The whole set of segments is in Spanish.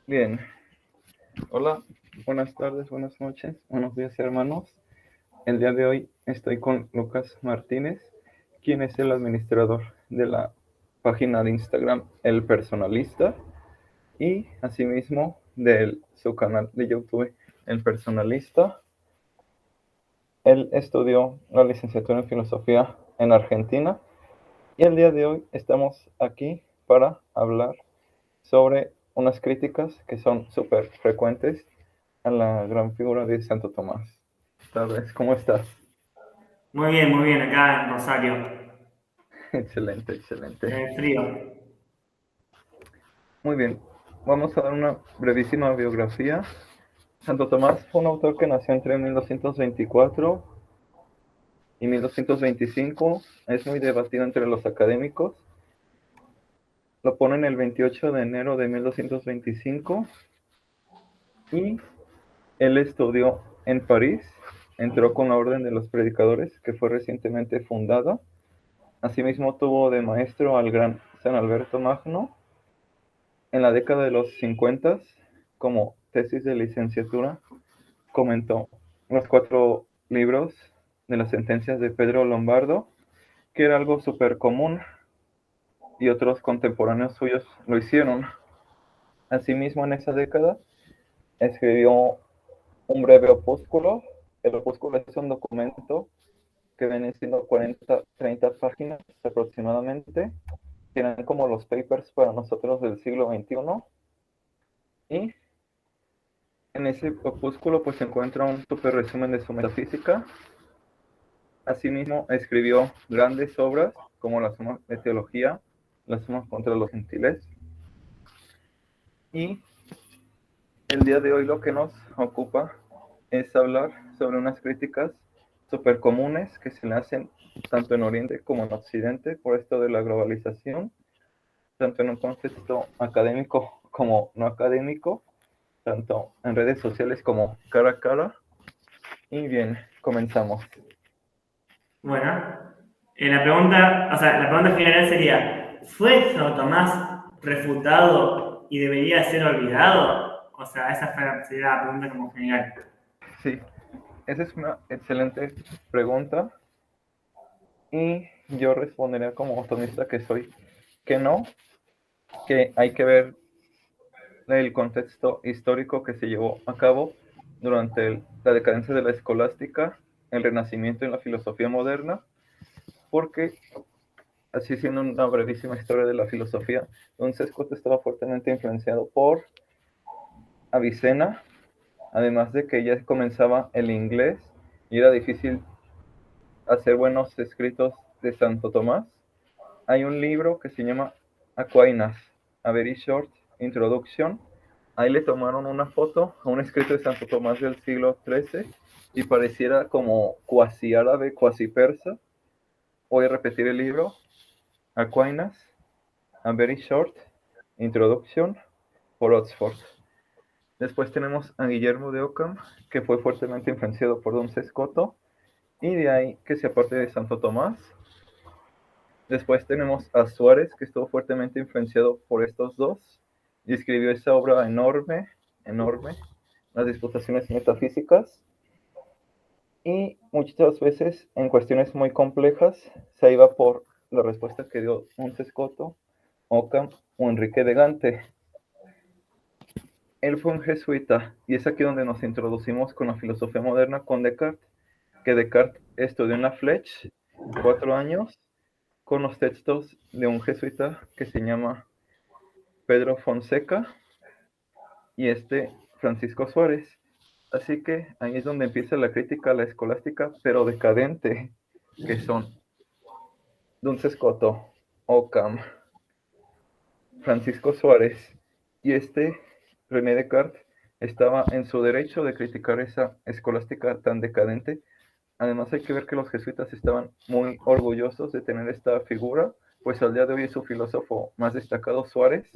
Bien, hola, buenas tardes, buenas noches, buenos días hermanos. El día de hoy estoy con Lucas Martínez, quien es el administrador de la página de Instagram El Personalista y asimismo de su canal de YouTube El Personalista. Él estudió la licenciatura en filosofía en Argentina y el día de hoy estamos aquí para hablar sobre unas críticas que son súper frecuentes a la gran figura de Santo Tomás. Tal vez, ¿cómo estás? Muy bien, acá en Rosario, Excelente, en excelente. el frío. Muy bien, vamos a dar una brevísima biografía. Santo Tomás fue un autor que nació entre 1224 y 1225. Es muy debatido entre los académicos. Lo ponen el 28 de enero de 1225 y él estudió en París. Entró con la Orden de los Predicadores, que fue recientemente fundada. Asimismo tuvo de maestro al gran San Alberto Magno. En la década de los 50, como tesis de licenciatura, comentó los 4 libros de las sentencias de Pedro Lombardo, que era algo súper común y otros contemporáneos suyos lo hicieron. Asimismo, en esa década escribió un breve opúsculo. El opúsculo es un documento que viene siendo 40, 30 páginas aproximadamente. Tienen como los papers para nosotros del siglo XXI. Y en ese opúsculo pues se encuentra un súper resumen de su metafísica. Asimismo escribió grandes obras como la Suma de Teología, la Suma contra los Gentiles. Y el día de hoy lo que nos ocupa es hablar sobre unas críticas súper comunes que se le hacen tanto en Oriente como en Occidente por esto de la globalización, tanto en un contexto académico como no académico, tanto en redes sociales como cara a cara. Y bien, comenzamos. Bueno, la pregunta general sería, ¿fue Santo Tomás refutado y debería ser olvidado? O sea, sería la pregunta como general. Sí, esa es una excelente pregunta y yo respondería como optimista que soy que no, que hay que ver el contexto histórico que se llevó a cabo durante la decadencia de la escolástica, el renacimiento en la filosofía moderna, porque así siendo una brevísima historia de la filosofía, Don Sescote estaba fuertemente influenciado por Avicena, además de que ya comenzaba el inglés y era difícil hacer buenos escritos de Santo Tomás. Hay un libro que se llama Aquinas, A Very Short Introduction. Ahí le tomaron una foto a un escrito de Santo Tomás del siglo XIII y pareciera como cuasi árabe, cuasi persa. Voy a repetir el libro. Aquinas, A Very Short Introduction, por Oxford. Después tenemos a Guillermo de Ockham, que fue fuertemente influenciado por Don Sescoto, y de ahí que se aparte de Santo Tomás. Después tenemos a Suárez, que estuvo fuertemente influenciado por estos dos y escribió esa obra enorme, enorme, las disputaciones metafísicas. Y muchas veces en cuestiones muy complejas se iba por la respuesta que dio Montescoto, Ockham o Enrique de Gante. Él fue un jesuita y es aquí donde nos introducimos con la filosofía moderna con Descartes, que Descartes estudió en la Fletch 4 años con los textos de un jesuita que se llama Pedro Fonseca y Francisco Suárez. Así que ahí es donde empieza la crítica a la escolástica, pero decadente, que son Duns Scoto, Ockham, Francisco Suárez y René Descartes estaba en su derecho de criticar esa escolástica tan decadente. Además hay que ver que los jesuitas estaban muy orgullosos de tener esta figura, pues al día de hoy es su filósofo más destacado Suárez,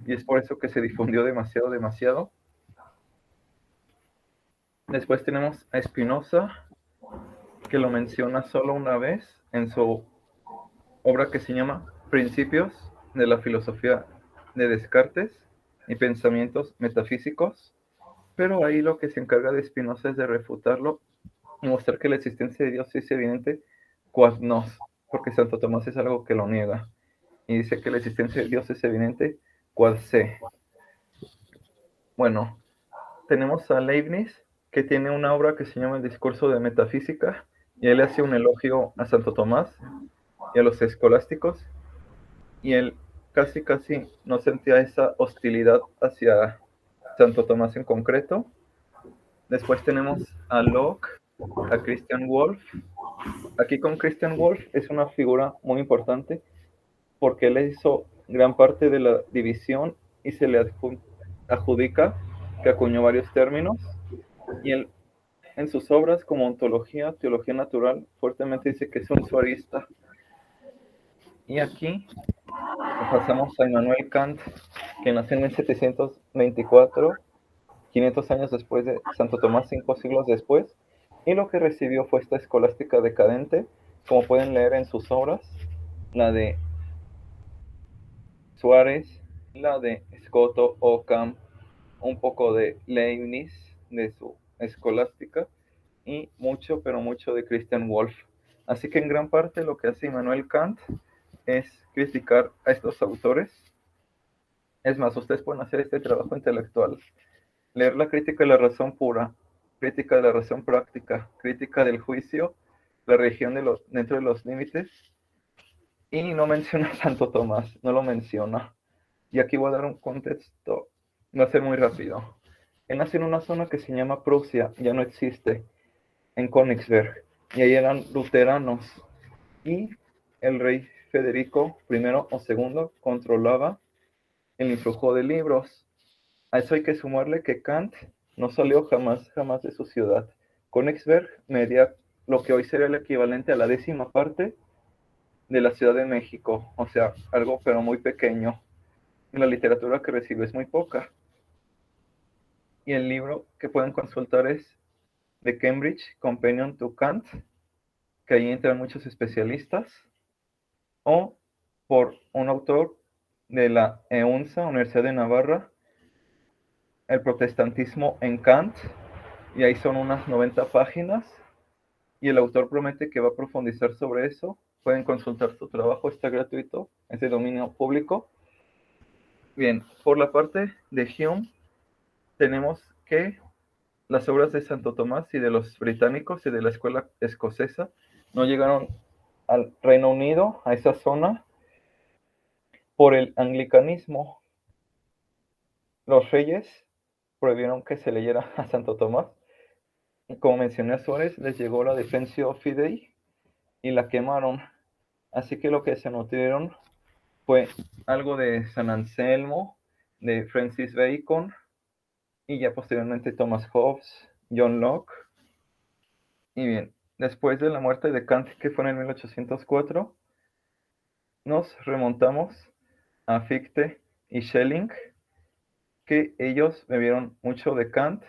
y es por eso que se difundió demasiado, demasiado. Después tenemos a Spinoza, que lo menciona solo una vez en su obra que se llama Principios de la filosofía de Descartes. y pensamientos metafísicos, pero ahí lo que se encarga de Spinoza es de refutarlo y mostrar que la existencia de Dios es evidente quod nos, porque Santo Tomás es algo que lo niega, y dice que la existencia de Dios es evidente quod se. Bueno, tenemos a Leibniz, que tiene una obra que se llama El Discurso de Metafísica, y él hace un elogio a Santo Tomás y a los escolásticos, y él casi no sentía esa hostilidad hacia Santo Tomás en concreto. Después tenemos a Locke, a Christian Wolff. Aquí con Christian Wolff es una figura muy importante porque él hizo gran parte de la división y se le adjudica que acuñó varios términos, y él en sus obras como ontología, teología natural, fuertemente dice que es un suarista. Y aquí pasamos a Immanuel Kant, que nació en 1724, 500 años después de Santo Tomás, 5 siglos después, y lo que recibió fue esta escolástica decadente, como pueden leer en sus obras, la de Suárez, la de Scotto, Occam, un poco de Leibniz, de su escolástica, y mucho, pero mucho de Christian Wolff. Así que en gran parte lo que hace Immanuel Kant es criticar a estos autores. Es más, ustedes pueden hacer este trabajo intelectual, leer la crítica de la razón pura, crítica de la razón práctica, crítica del juicio, la religión dentro de los límites, y no menciona a Santo Tomás, no lo menciona. Y aquí voy a dar un contexto, va a ser muy rápido. Él nació en una zona que se llama Prusia, ya no existe, en Königsberg, y ahí eran luteranos, y el rey Federico I o II controlaba el influjo de libros. A eso hay que sumarle que Kant no salió jamás de su ciudad. Königsberg medía lo que hoy sería el equivalente a la 10ª parte de la Ciudad de México, o sea, algo pero muy pequeño. Y la literatura que recibe es muy poca. Y el libro que pueden consultar es The Cambridge Companion to Kant, que ahí entran muchos especialistas, o por un autor de la EUNSA, Universidad de Navarra, El protestantismo en Kant, y ahí son unas 90 páginas, y el autor promete que va a profundizar sobre eso. Pueden consultar su trabajo, está gratuito, es de dominio público. Bien, por la parte de Hume, tenemos que las obras de Santo Tomás y de los británicos y de la escuela escocesa no llegaron al Reino Unido, a esa zona, por el anglicanismo. Los reyes prohibieron que se leyera a Santo Tomás. Y como mencioné a Suárez, les llegó la Defensio Fidei y la quemaron. Así que lo que se nutrieron fue algo de San Anselmo, de Francis Bacon, y ya posteriormente Thomas Hobbes, John Locke. Y bien, después de la muerte de Kant, que fue en 1804, nos remontamos a Fichte y Schelling, que ellos bebieron mucho de Kant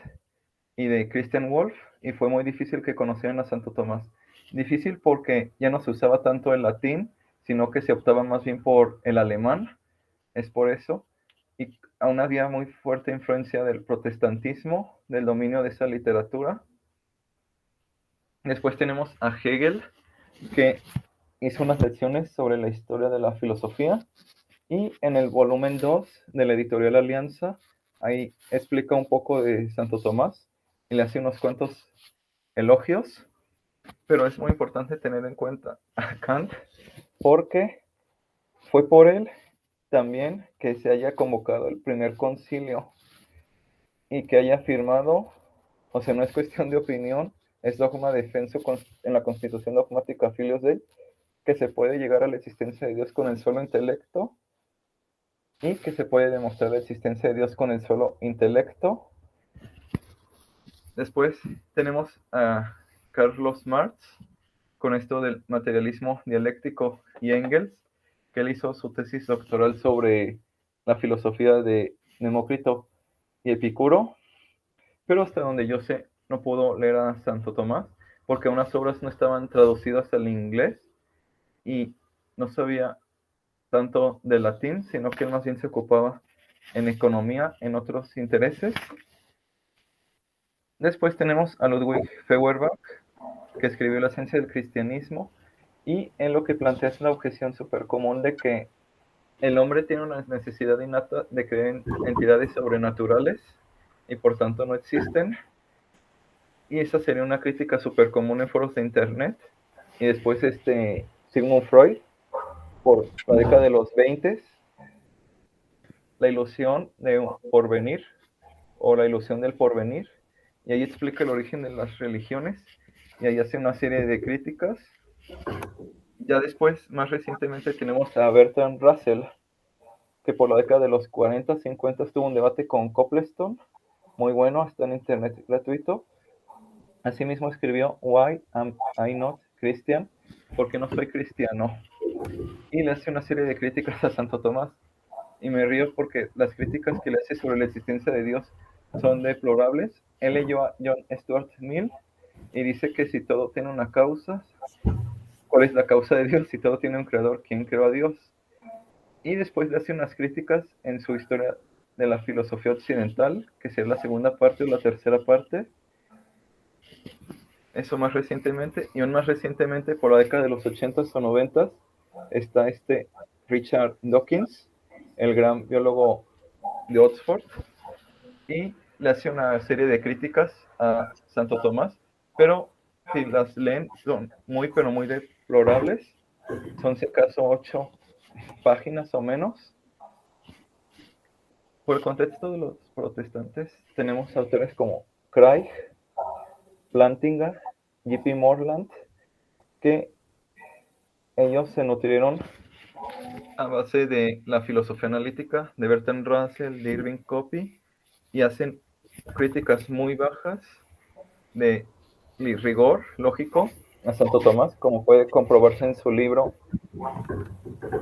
y de Christian Wolff, y fue muy difícil que conocieran a Santo Tomás. Difícil porque ya no se usaba tanto el latín, sino que se optaba más bien por el alemán, es por eso, y aún había muy fuerte influencia del protestantismo, del dominio de esa literatura. Después tenemos a Hegel, que hizo unas lecciones sobre la historia de la filosofía, y en el volumen 2 de la editorial Alianza, ahí explica un poco de Santo Tomás y le hace unos cuantos elogios, pero es muy importante tener en cuenta a Kant porque fue por él también que se haya convocado el primer concilio y que haya firmado, o sea, no es cuestión de opinión, es dogma defenso en la Constitución Dogmática Filius Dei, que se puede llegar a la existencia de Dios con el solo intelecto y que se puede demostrar la existencia de Dios con el solo intelecto. Después tenemos a Carlos Marx con esto del materialismo dialéctico y Engels, que él hizo su tesis doctoral sobre la filosofía de Demócrito y Epicuro, pero hasta donde yo sé no pudo leer a Santo Tomás porque unas obras no estaban traducidas al inglés y no sabía tanto de latín, sino que él más bien se ocupaba en economía, en otros intereses. Después tenemos a Ludwig Feuerbach, que escribió La esencia del cristianismo, y en lo que plantea es una objeción súper común de que el hombre tiene una necesidad innata de creer en entidades sobrenaturales y por tanto no existen. Y esa sería una crítica súper común en foros de internet. Y después Sigmund Freud, por la década de los 20, la ilusión de un porvenir o la ilusión del porvenir. Y ahí explica el origen de las religiones y ahí hace una serie de críticas. Ya después, más recientemente, tenemos a Bertrand Russell, que por la década de los 40, 50 tuvo un debate con Copleston, muy bueno, está en internet gratuito. Asimismo escribió Why Am I Not Christian? ¿Por qué no soy cristiano? Y le hace una serie de críticas a Santo Tomás. Y me río porque las críticas que le hace sobre la existencia de Dios son deplorables. Él leyó a John Stuart Mill y dice que si todo tiene una causa, ¿cuál es la causa de Dios? Si todo tiene un creador, ¿quién creó a Dios? Y después le hace unas críticas en su historia de la filosofía occidental, que será la segunda parte o la tercera parte. Eso más recientemente, y aún más recientemente, por la década de los 80s o 90s, está Richard Dawkins, el gran biólogo de Oxford, y le hace una serie de críticas a Santo Tomás, pero si las leen son muy, pero muy deplorables. Son si acaso 8 páginas o menos. Por el contexto de los protestantes, tenemos autores como Craig, Plantinga, J.P. Moreland, que ellos se nutrieron a base de la filosofía analítica de Bertrand Russell, de Irving Copy, y hacen críticas muy bajas de rigor lógico a Santo Tomás, como puede comprobarse en su libro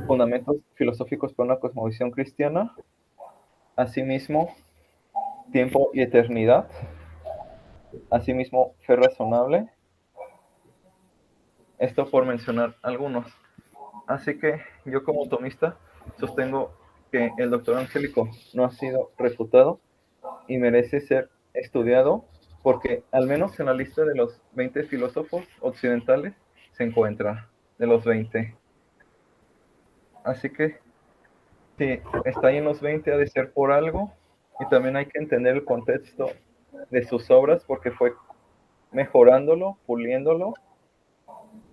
Fundamentos filosóficos para una cosmovisión cristiana. Asimismo, Tiempo y eternidad. Asimismo, Fe razonable. Esto por mencionar algunos. Así que yo como tomista sostengo que el doctor Angélico no ha sido refutado y merece ser estudiado porque al menos en la lista de los 20 filósofos occidentales se encuentra, de los 20. Así que si está ahí en los 20 ha de ser por algo, y también hay que entender el contexto de sus obras porque fue mejorándolo, puliéndolo,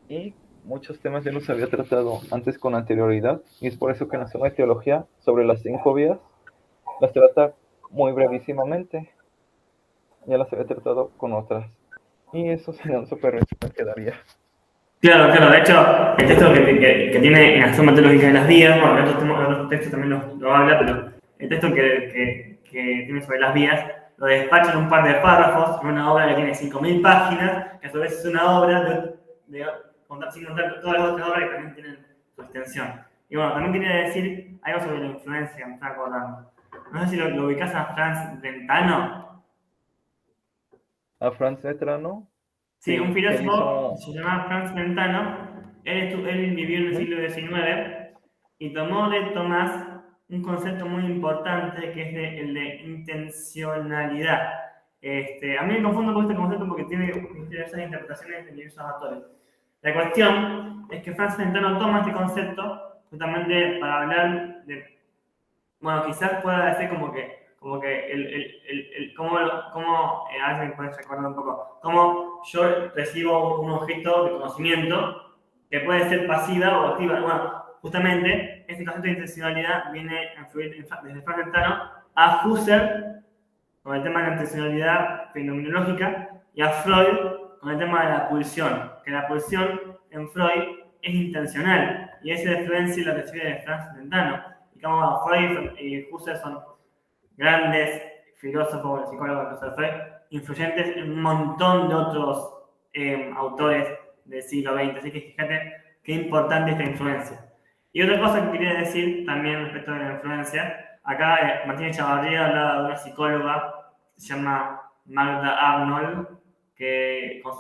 y muchos temas ya los había tratado antes con anterioridad, y es por eso que en la zona de teología sobre las 5 vías las trata muy brevísimamente. Ya las había tratado con otras. Y eso sería un súper resumen que daría. Claro, claro. De hecho, el texto que tiene en la suma teológica de las vías, bueno, en otros textos también lo habla, pero el texto que tiene sobre las vías lo despacha en un par de párrafos, en una obra que tiene 5.000 páginas, que a su vez es una obra sin contar todas las otras obras que también tienen su extensión. Y bueno, también quería decir algo sobre la influencia, me está acordando. No sé si lo ubicás a Franz Brentano. A Franz Vetrano, Sí, un sí, que él filósofo hizo... que se llamaba Franz Brentano. Él vivió en el siglo XIX y tomó de Tomás un concepto muy importante que es el de intencionalidad. A mí me confundo con este concepto porque tiene diversas interpretaciones de diversos autores. La cuestión es que Franz Brentano toma este concepto justamente para hablar de, bueno, quizás pueda decir como que a ver si me puedes recordar un poco, cómo yo recibo un objeto de conocimiento que puede ser pasiva o activa. Bueno, justamente este concepto de intencionalidad viene a influir desde Franz Brentano a Husserl con el tema de la intencionalidad fenomenológica y a Freud con el tema de la pulsión, que la pulsión en Freud es intencional y esa influencia la recibe de Franz Brentano. Y como Freud y Husserl son grandes filósofos, psicólogos, Freud, influyentes en un montón de otros autores del siglo XX. Así que fíjate qué importante esta influencia. Y otra cosa que quería decir también respecto de la influencia, acá Martínez Chavarría hablaba de una psicóloga que se llama Magda Arnold, que con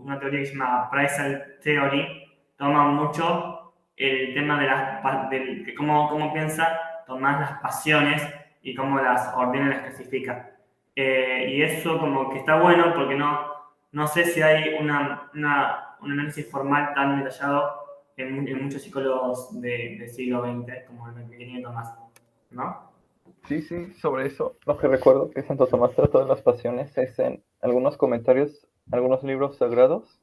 una teoría que se llama Appraisal Theory toma mucho el tema de cómo piensa Tomás las pasiones y cómo las ordena y las clasifica. Y eso como que está bueno porque no sé si hay un análisis formal tan detallado en muchos psicólogos del siglo XX como el que tenía Tomás, ¿no? Sí, sí, sobre eso, lo que recuerdo que Santo Tomás trató de las pasiones es en algunos comentarios, algunos libros sagrados,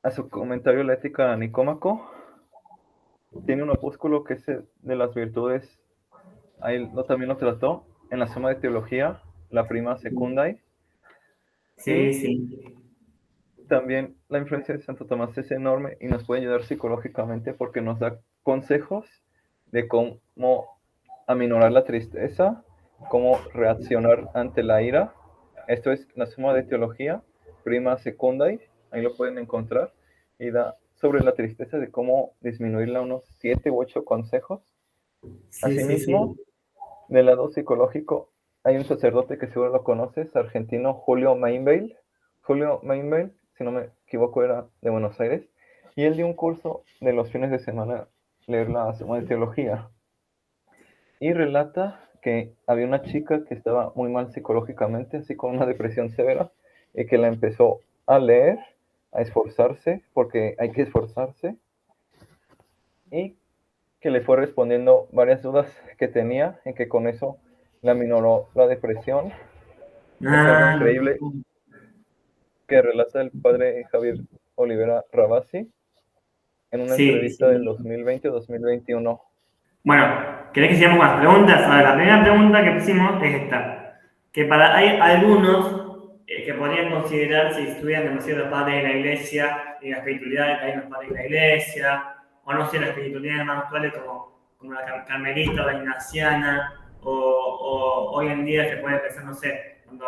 a su comentario La Ética a Nicómaco, tiene un opúsculo que es de las virtudes, ahí también lo trató, en la Suma de Teología, la Prima Secundae, Sí, y sí. también la influencia de Santo Tomás es enorme y nos puede ayudar psicológicamente porque nos da consejos de cómo aminorar la tristeza, cómo reaccionar ante la ira. Esto es la Suma de Teología, Prima Secundae, ahí lo pueden encontrar, y da sobre la tristeza de cómo disminuirla unos 7 u 8 consejos. Sí, sí, Asimismo, sí. del lado psicológico, hay un sacerdote que seguro lo conoces, argentino, Julio Mainbeil. Julio Mainbeil, si no me equivoco, era de Buenos Aires. Y él dio un curso de los fines de semana, leer la Suma de Teología. Y relata que había una chica que estaba muy mal psicológicamente, así con una depresión severa, y que la empezó a leer, a esforzarse, porque hay que esforzarse, y que le fue respondiendo varias dudas que tenía, y que con eso la minoró la depresión. Es algo Ah, increíble que relata el padre Javier Olivera Rabasi en una sí, entrevista del sí. 2020 o 2021. Bueno, ¿querés que sigamos con las preguntas? A ver, la primera pregunta que pusimos es esta. Que hay algunos que podrían considerar si estudian demasiado los padres de la iglesia y la espiritualidad que hay en los padres de la iglesia, o no sé, la espiritualidad más actuales como la carmelita o la ignaciana, o hoy en día se puede pensar, no sé, cuando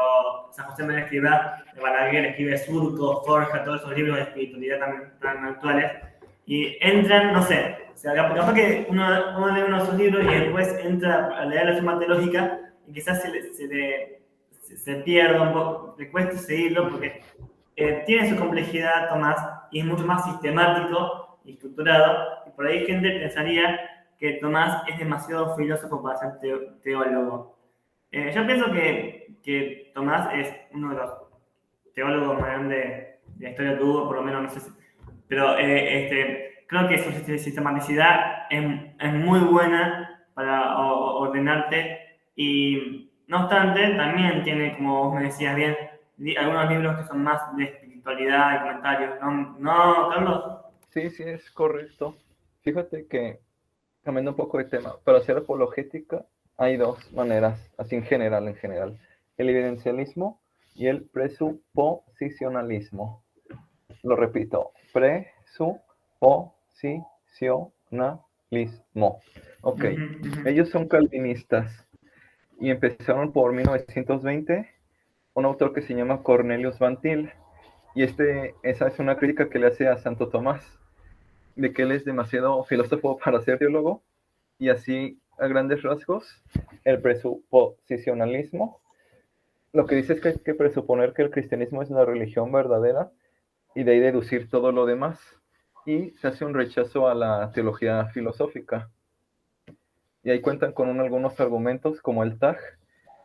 San José María Escrivá de Balaguer escribe Surco, Forja, todos esos libros de espiritualidad tan actuales, y entran, no sé, o sea, capaz que uno lee uno de esos libros y después entra a leer la suma teológica y quizás se pierda un poco, le cuesta seguirlo porque tiene su complejidad, Tomás, y es mucho más sistemático y estructurado, y por ahí gente pensaría que Tomás es demasiado filósofo para ser teólogo. Yo pienso que Tomás es uno de los teólogos más grandes de la historia que hubo, por lo menos no sé si. Pero creo que su sistematicidad es muy buena para ordenarte y no obstante también tiene, como vos me decías bien, algunos libros que son más de espiritualidad y comentarios. ¿No, no Carlos? Sí, sí, es correcto. Fíjate que, cambiando un poco de tema, para hacer apologética hay dos maneras, así en general. El evidencialismo y el presuposicionalismo. Lo repito, presuposicionalismo. Ok, Ujú, ujú. ellos son calvinistas y empezaron por 1920, un autor que se llama Cornelius Van Til, y esa es una crítica que le hace a Santo Tomás, de que él es demasiado filósofo para ser teólogo, y así, a grandes rasgos, el presuposicionalismo, lo que dice es que hay que presuponer que el cristianismo es la religión verdadera, y de ahí deducir todo lo demás, y se hace un rechazo a la teología filosófica. Y ahí cuentan con algunos argumentos como el TAG,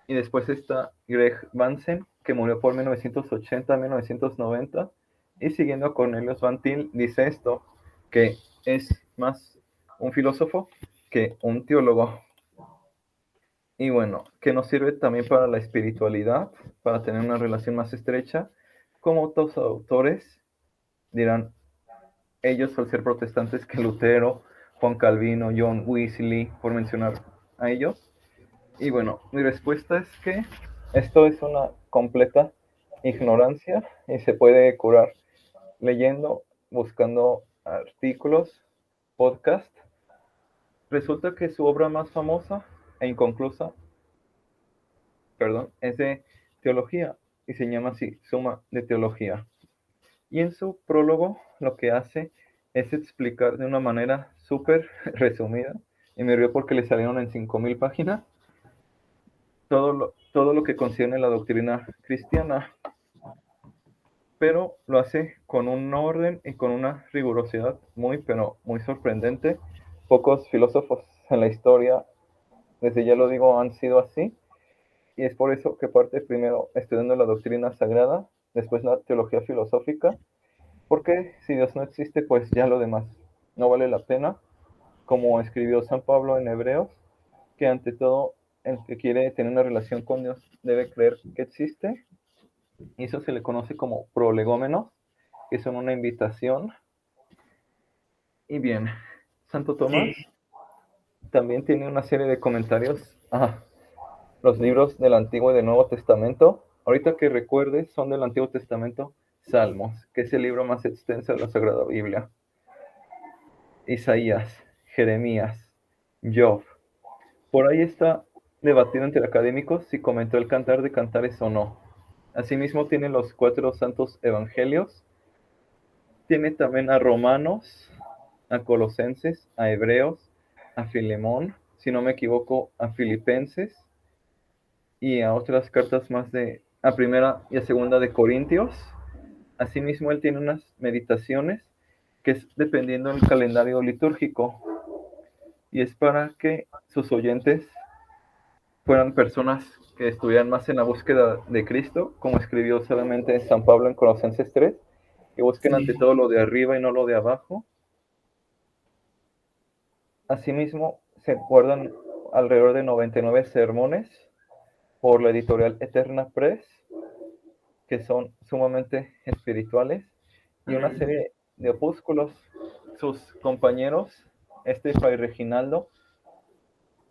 y después está Greg Vansen, que murió por 1980-1990, y siguiendo a Cornelius Van Til, dice esto, que es más un filósofo que un teólogo. Y bueno, que nos sirve también para la espiritualidad, para tener una relación más estrecha, como otros autores dirán ellos al ser protestantes que Lutero, Juan Calvino, John Wesley, por mencionar a ellos. Y bueno, mi respuesta es que esto es una completa ignorancia y se puede curar leyendo, buscando artículos, podcast. Resulta que su obra más famosa e inconclusa, perdón, es de teología y se llama así, Suma de Teología. Y en su prólogo lo que hace es explicar de una manera súper resumida, y me río porque le salieron en 5.000 páginas, todo lo que concierne la doctrina cristiana, pero lo hace con un orden y con una rigurosidad muy, pero muy sorprendente. Pocos filósofos en la historia desde ya lo digo, han sido así, y es por eso que parte primero estudiando la doctrina sagrada, después la teología filosófica, porque si Dios no existe, pues ya lo demás no vale la pena, como escribió San Pablo en Hebreos, que ante todo el que quiere tener una relación con Dios debe creer que existe, y eso se le conoce como prolegómenos, que son una invitación. Y bien, Santo Tomás Sí, también tiene una serie de comentarios a los libros del Antiguo y del Nuevo Testamento. Ahorita que recuerde, son del Antiguo Testamento Salmos, que es el libro más extenso de la Sagrada Biblia. Isaías, Jeremías, Job. Por ahí está debatido entre académicos si comentó el Cantar de Cantares o no. Asimismo tiene los 4 santos evangelios. Tiene también a Romanos, a Colosenses, a Hebreos, a Filemón, si no me equivoco, a Filipenses y a otras cartas más a primera y a segunda de Corintios. Asimismo, él tiene unas meditaciones que es dependiendo del calendario litúrgico y es para que sus oyentes fueran personas que estuvieran más en la búsqueda de Cristo, como escribió solamente San Pablo en Colosenses 3, que busquen ante sí. todo lo de arriba y no lo de abajo. Asimismo, se guardan alrededor de 99 sermones por la editorial Eterna Press, que son sumamente espirituales, y una serie de opúsculos. Sus compañeros, Fray Reginaldo,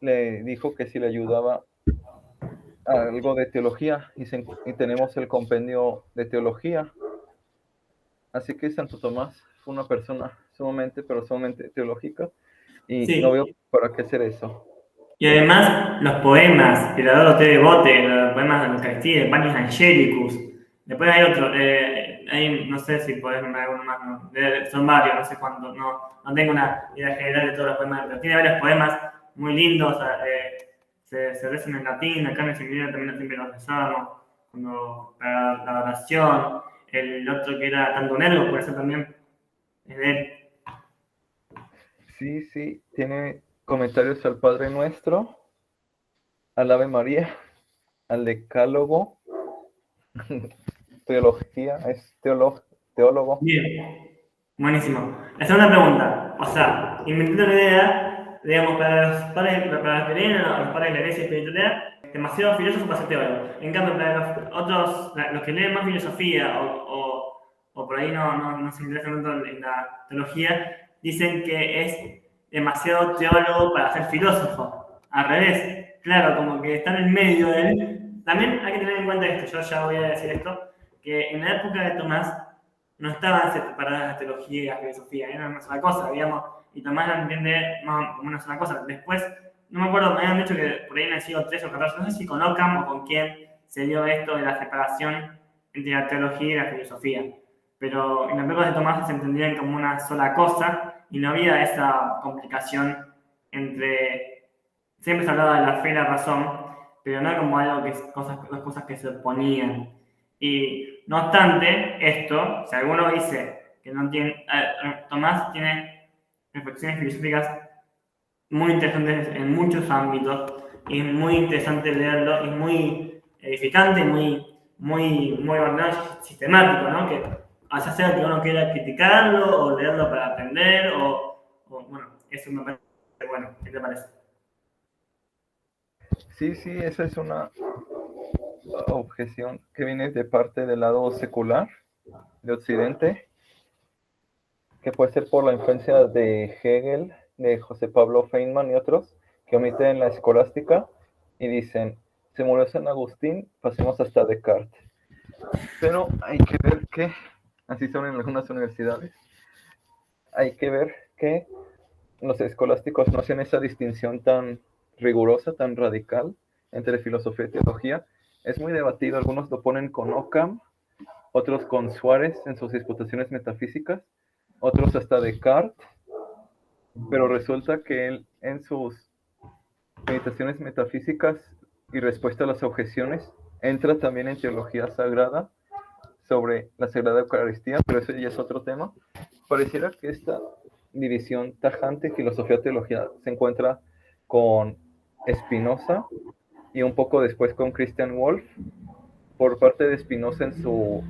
le dijo que si le ayudaba a algo de teología, y tenemos el compendio de teología. Así que Santo Tomás fue una persona sumamente, pero sumamente teológica, y no veo Sí. para qué hacer eso. Y además, los poemas, Piladoro te devote, los poemas de la Eucaristía, de Panis Angelicus. Después hay otro, no sé si podés nombrar alguno más, no, son varios, no sé cuántos, no tengo una idea general de todos los poemas, pero tiene varios poemas muy lindos, se rezan en latín, acá en el seminario también siempre los rezamos, para la oración. El otro que era Tanto Nervo, por eso también es de él. Sí, sí, tiene comentarios al Padre Nuestro, al Ave María, al Decálogo, teología, es teólogo. Bien. Buenísimo. La segunda pregunta, o sea, inventando una idea, digamos, para los que leen a los padres de la iglesia espiritualidad, demasiado filósofo para ser teólogo. En cambio, para los otros, los que leen más filosofía o por ahí no se interesan tanto en la teología, dicen que es demasiado teólogo para ser filósofo. Al revés, claro, como que están en medio de él. También hay que tener en cuenta esto, yo ya voy a decir esto, que en la época de Tomás, no estaban separadas la teología y la filosofía, era una sola cosa, digamos, y Tomás la entiende más como una sola cosa. Después, no me acuerdo, me habían dicho que por ahí en el siglo III o XIV, no sé si con Occam o con quién se dio esto de la separación entre la teología y la filosofía. Pero en las épocas de Tomás se entendían como una sola cosa y no había esa complicación entre. Siempre se hablaba de la fe y la razón, pero no como algo que es dos cosas que se oponían. Y no obstante, esto, si alguno dice que no tiene. Tomás tiene reflexiones filosóficas muy interesantes en muchos ámbitos, y es muy interesante leerlo, es muy edificante, muy ordenado y sistemático, ¿no? Que hace sea que uno quiera criticarlo o leerlo para aprender, bueno, eso me parece bueno. ¿Qué te parece? Sí, sí, esa es una objeción que viene de parte del lado secular de Occidente, que puede ser por la influencia de Hegel, de José Pablo Feynman y otros, que omiten la escolástica y dicen, se murió San Agustín, pasemos hasta Descartes. Pero hay que ver que, así son en algunas universidades, hay que ver que los escolásticos no hacen esa distinción tan rigurosa, tan radical entre filosofía y teología. Es muy debatido, algunos lo ponen con Occam, otros con Suárez en sus disputaciones metafísicas, otros hasta Descartes, pero resulta que él en sus meditaciones metafísicas y respuesta a las objeciones entra también en teología sagrada sobre la Sagrada Eucaristía, pero eso ya es otro tema. Pareciera que esta división tajante filosofía-teología se encuentra con Spinoza y un poco después con Christian Wolff. Por parte de Spinoza en su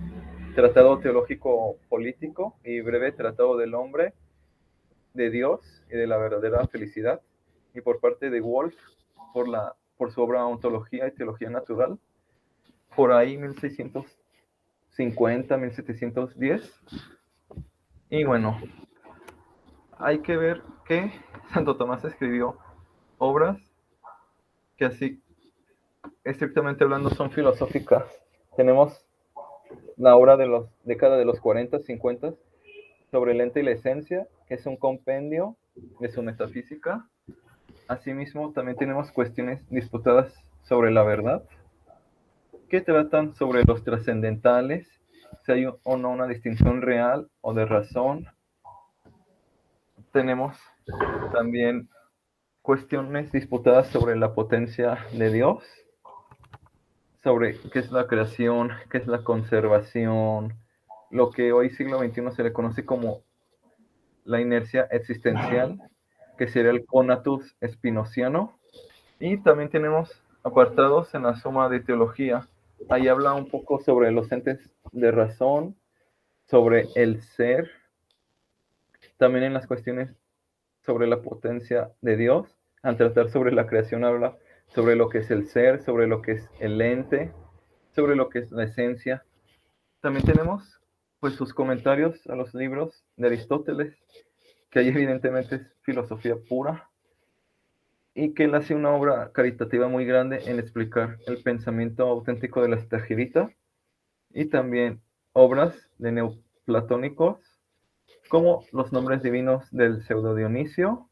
Tratado Teológico Político y breve Tratado del Hombre, de Dios y de la verdadera felicidad, y por parte de Wolff por su obra Ontología y Teología Natural, por ahí 1650, 1710. Y bueno, hay que ver que Santo Tomás escribió obras que así, estrictamente hablando, son filosóficas. Tenemos la obra de la década de los 40, 50, sobre el ente y la esencia, que es un compendio de su metafísica. Asimismo, también tenemos cuestiones disputadas sobre la verdad, que tratan sobre los trascendentales, si hay o no una distinción real o de razón. Tenemos también cuestiones disputadas sobre la potencia de Dios, sobre qué es la creación, qué es la conservación, lo que hoy siglo XXI se le conoce como la inercia existencial, que sería el conatus spinociano. Y también tenemos apartados en la Suma de Teología. Ahí habla un poco sobre los entes de razón, sobre el ser, también en las cuestiones sobre la potencia de Dios. Al tratar sobre la creación habla sobre lo que es el ser, sobre lo que es el ente, sobre lo que es la esencia. También tenemos pues sus comentarios a los libros de Aristóteles, que ahí evidentemente es filosofía pura, y que él hace una obra caritativa muy grande en explicar el pensamiento auténtico de la Stagirita, y también obras de neoplatónicos como los nombres divinos del pseudo Dionisio.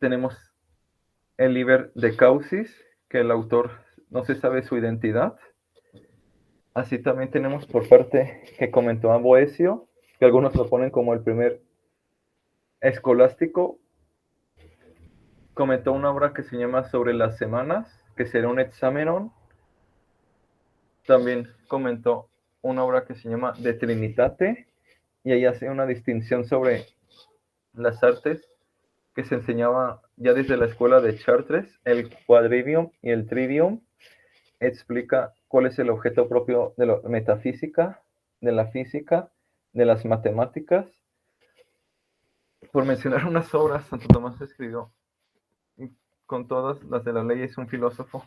Tenemos el Liber de Causis, que el autor no se sabe su identidad. Así también tenemos por parte que comentó a Boecio, que algunos lo ponen como el primer escolástico. Comentó una obra que se llama Sobre las Semanas, que será un examenon. También comentó una obra que se llama De Trinitate, y ahí hace una distinción sobre las artes que se enseñaba ya desde la escuela de Chartres, el quadrivium y el trivium. Explica cuál es el objeto propio de la metafísica, de la física, de las matemáticas. Por mencionar unas obras, Santo Tomás escribió, y con todas las de la ley es un filósofo.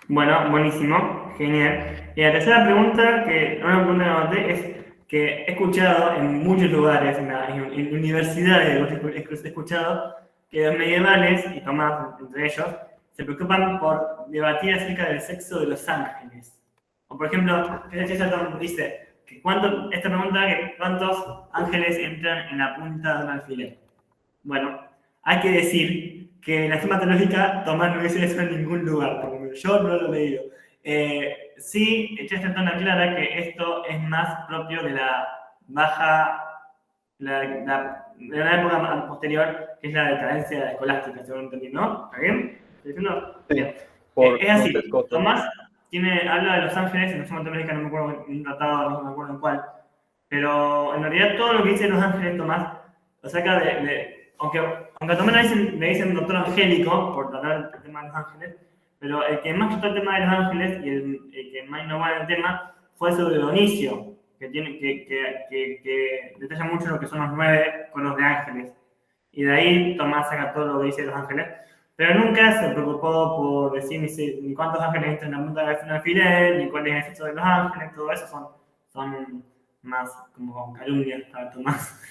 Bueno, buenísimo, genial. Y la tercera pregunta, una pregunta que anoté, es que he escuchado en muchos lugares, en universidades, he escuchado que los medievales, y Tomás entre ellos, se preocupan por debatir acerca del sexo de los ángeles. O por ejemplo, Chesterton dice que esta pregunta, que ¿cuántos ángeles entran en la punta de un alfiler? Bueno, hay que decir que en la Suma Teológica Tomás no dice eso en ningún lugar, porque yo no lo he leído. Sí, Chesterton aclara que esto es más propio de la baja, de una época más posterior, que es la decadencia escolástica, según entendí, ¿no? ¿Está bien? ¿Estoy diciendo? Sí, Bien. por Es así, Montescoto. Tomás habla de los ángeles en la Suma Teológica, no me acuerdo en un tratado, no me acuerdo en cuál, pero en realidad todo lo que dice los ángeles Tomás lo saca aunque a Tomás le dicen doctor angélico por tratar el tema de los ángeles, pero el que más trató el tema de los ángeles y el que más innovó en el tema fue sobre Dionisio, que detalla mucho lo que son los 9 coros de ángeles. Y de ahí Tomás saca todo lo que dice de los ángeles, pero nunca se preocupó por decir ni cuántos ángeles entran en la punta de alfiler, ni cuál es el sexo de los ángeles, todo eso son más como calumnias para Tomás.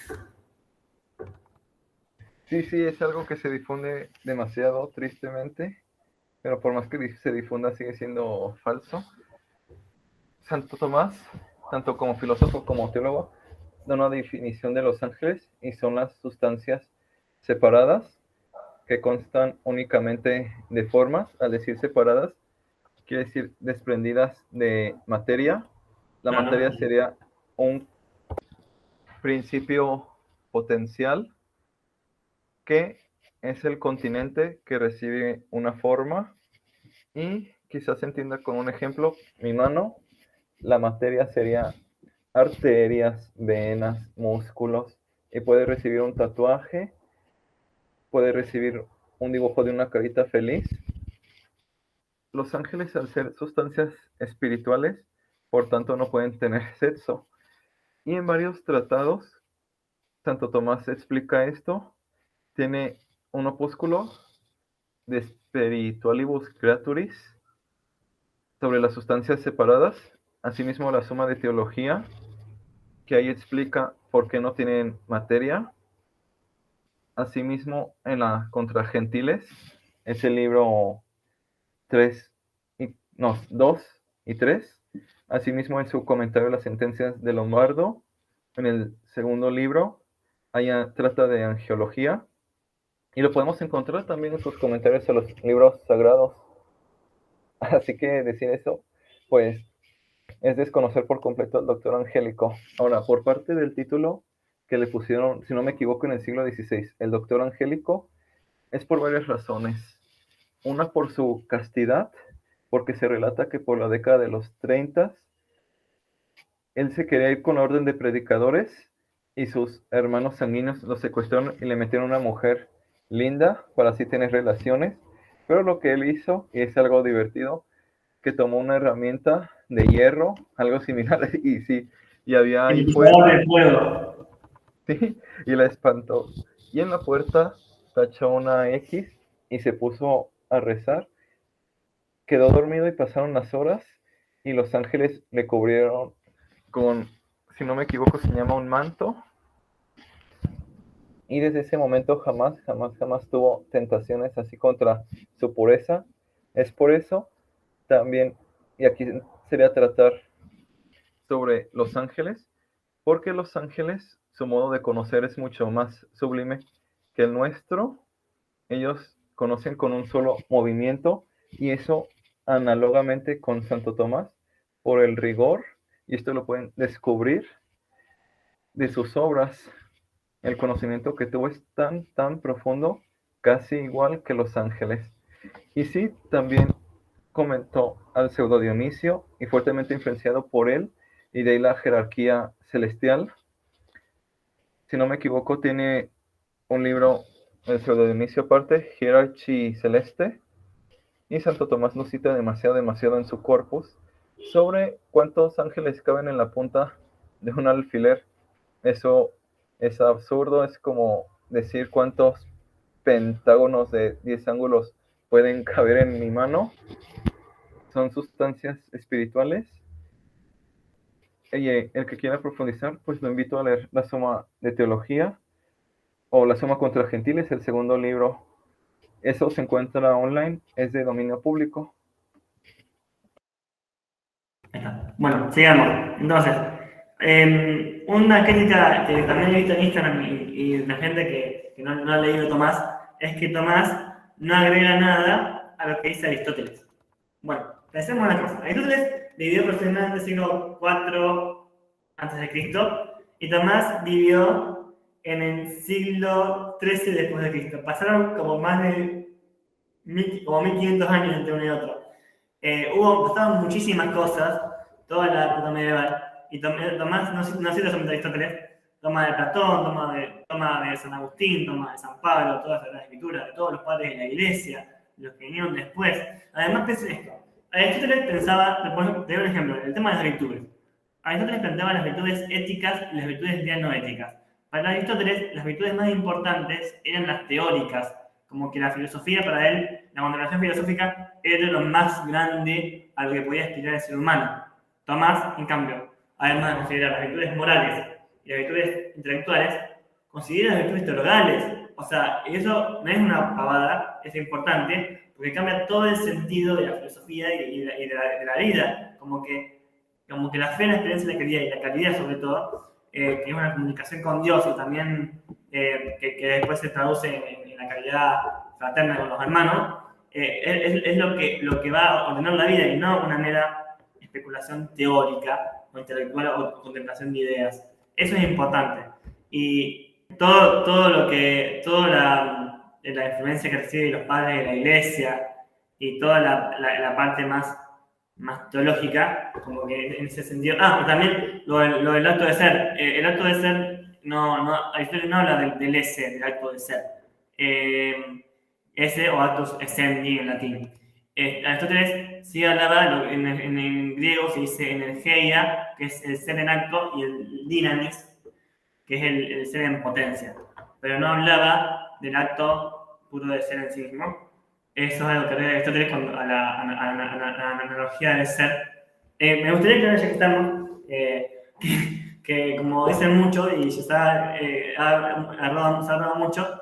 Sí, sí, es algo que se difunde demasiado, tristemente, pero por más que se difunda sigue siendo falso. Santo Tomás, tanto como filósofo como teólogo, da una definición de los ángeles y son las sustancias separadas que constan únicamente de formas. Al decir separadas, quiere decir desprendidas de materia. La materia Claro. sería un principio potencial que es el continente que recibe una forma, y quizás se entienda con un ejemplo. Mi mano, la materia sería arterias, venas, músculos, y puede recibir un tatuaje puede recibir un dibujo de una carita feliz. Los ángeles, al ser sustancias espirituales, por tanto no pueden tener sexo. Y en varios tratados, Santo Tomás explica esto. Tiene un opúsculo de Spiritualibus Creaturis sobre las sustancias separadas, asimismo la Suma de Teología, que ahí explica por qué no tienen materia. Asimismo, en la Contra Gentiles, es el libro 2 y 3. Asimismo, en su comentario a las sentencias de Lombardo, en el segundo libro, allá trata de angiología. Y lo podemos encontrar también en sus comentarios a los libros sagrados. Así que decir eso, pues, es desconocer por completo al doctor Angélico. Ahora, por parte del título que le pusieron, si no me equivoco, en el siglo XVI, el doctor Angélico, es por varias razones. Una, por su castidad, porque se relata que por la década de los 30 él se quería ir con la orden de predicadores y sus hermanos sanguíneos lo secuestraron y le metieron una mujer linda para así tener relaciones. Pero lo que él hizo, y es algo divertido, que tomó una herramienta de hierro, algo similar, y sí, y había ahí El fuego, pisador de fuego. ¿sí? Y la espantó. Y en la puerta tachó una X y se puso a rezar. Quedó dormido y pasaron las horas y los ángeles le cubrieron con, si no me equivoco, se llama un manto. Y desde ese momento jamás tuvo tentaciones así contra su pureza. Es por eso también, y aquí sería tratar sobre los ángeles, porque los ángeles, su modo de conocer es mucho más sublime que el nuestro. Ellos conocen con un solo movimiento y eso análogamente con Santo Tomás por el rigor, y esto lo pueden descubrir de sus obras. El conocimiento que tuvo es tan profundo, casi igual que los ángeles. Y sí, también comentó al pseudo Dionisio y fuertemente influenciado por él y de ahí la jerarquía celestial. Si no me equivoco, tiene un libro, el pseudo Dionisio aparte, Hierarchy Celeste, y Santo Tomás lo cita demasiado en su corpus sobre cuántos ángeles caben en la punta de un alfiler. Eso es absurdo, es como decir cuántos pentágonos de 10 ángulos pueden caber en mi mano. Son sustancias espirituales. Y el que quiera profundizar, pues lo invito a leer la Suma de Teología o la Suma contra Gentiles, el segundo libro. Eso se encuentra online, es de dominio público. Bueno, sigamos. Entonces, una crítica que también he visto en Instagram y la gente que no ha leído Tomás, es que Tomás no agrega nada a lo que dice Aristóteles. Bueno, pensemos una cosa. Aristóteles vivió aproximadamente en el siglo IV a.C. y Tomás vivió en el siglo XIII después de Cristo. Pasaron como más de 1500 años entre uno y otro. Pasaron muchísimas cosas, toda la época medieval, y Tomás no cita solamente Aristóteles, toma de Platón, toma de San Agustín, toma de San Pablo, todas las escrituras, de todos los padres de la iglesia, los que vinieron después. Además, piensen esto. Aristóteles pensaba, te doy un ejemplo, el tema de las virtudes. Aristóteles planteaba las virtudes éticas y las virtudes ya no éticas. Para Aristóteles, las virtudes más importantes eran las teóricas, como que la filosofía para él, la contemplación filosófica, era lo más grande a lo que podía aspirar el ser humano. Tomás, en cambio, además de considerar las virtudes morales y las virtudes intelectuales, considera las virtudes teologales. O sea, eso no es una pavada, es importante, porque cambia todo el sentido de la filosofía y de la vida. Como que la fe, la experiencia y la caridad, y la caridad sobre todo, que es una comunicación con Dios y también que después se traduce en la caridad fraterna con los hermanos, es lo que va a ordenar la vida y no una mera especulación teórica o intelectual o contemplación de ideas. Eso es importante. Y toda la influencia que reciben los padres de la iglesia y toda la parte más teológica, como que en ese sentido. Y también lo del acto de ser. El acto de ser, Aristóteles no habla del ese, del acto de ser. ese o actus essendi en latín. Aristóteles sí hablaba, en griego se dice energeia, que es el ser en acto, y el dynamis, que es el ser en potencia. Pero no hablaba del acto puro de ser en sí mismo. Eso es algo que agrega Aristóteles a la analogía del ser. Me gustaría que, ya que estamos, que como dicen mucho y se ha hablado mucho,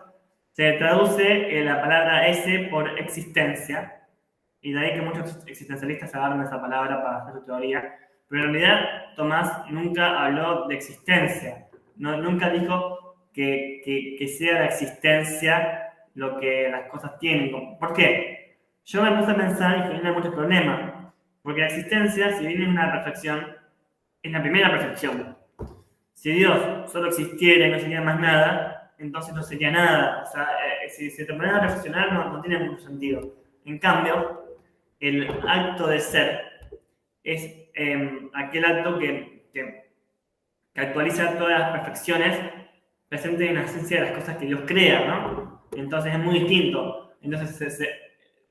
se traduce la palabra ese por existencia, y de ahí que muchos existencialistas agarran esa palabra para hacer su teoría. Pero en realidad Tomás nunca habló de existencia, nunca dijo que sea la existencia lo que las cosas tienen. ¿Por qué? Yo me puse a pensar y genera muchos problemas, porque la existencia, si bien es una perfección, es la primera perfección. Si Dios solo existiera y no sería más nada, entonces no sería nada. O sea, si te pones a reflexionar, no tiene mucho sentido. En cambio, el acto de ser es aquel acto que actualiza todas las perfecciones presentes en la esencia de las cosas que Dios crea, ¿no? Entonces es muy distinto. Entonces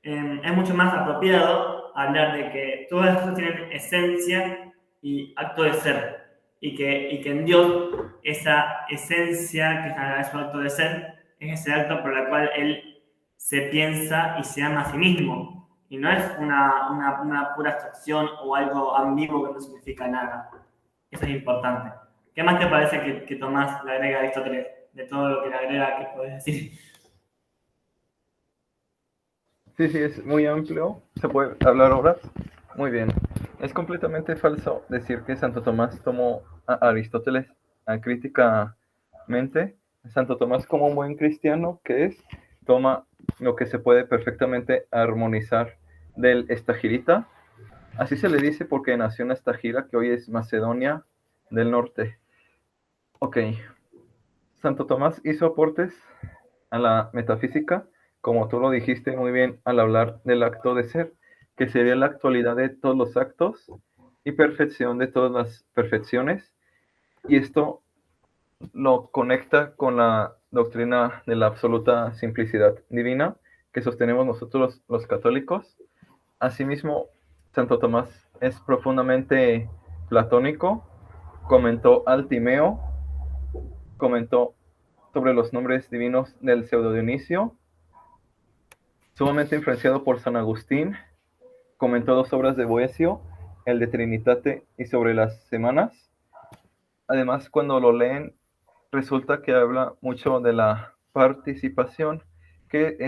es mucho más apropiado hablar de que todas las cosas tienen esencia y acto de ser. Y que en Dios esa esencia, que es su acto de ser, es ese acto por el cual Él se piensa y se ama a sí mismo. Y no es una pura abstracción o algo ambiguo que no significa nada. Eso es importante. ¿Qué más te parece que Tomás le agrega a Aristóteles de todo lo que le agrega que puedes decir? Sí, es muy amplio, se puede hablar horas. Muy bien. Es completamente falso decir que Santo Tomás tomó a Aristóteles críticamente. Santo Tomás, como un buen cristiano que es, toma lo que se puede perfectamente armonizar del Estagirita. Así se le dice porque nació en Estagira, que hoy es Macedonia del Norte. Ok. Santo Tomás hizo aportes a la metafísica, como tú lo dijiste muy bien al hablar del acto de ser, que sería la actualidad de todos los actos y perfección de todas las perfecciones. Y esto lo conecta con la doctrina de la absoluta simplicidad divina que sostenemos nosotros los católicos. Asimismo, Santo Tomás es profundamente platónico, comentó al Timeo, comentó sobre los nombres divinos del pseudo Dionisio, sumamente influenciado por San Agustín, comentó dos obras de Boecio, el de Trinitate y sobre las semanas. Además, cuando lo leen, resulta que habla mucho de la participación, que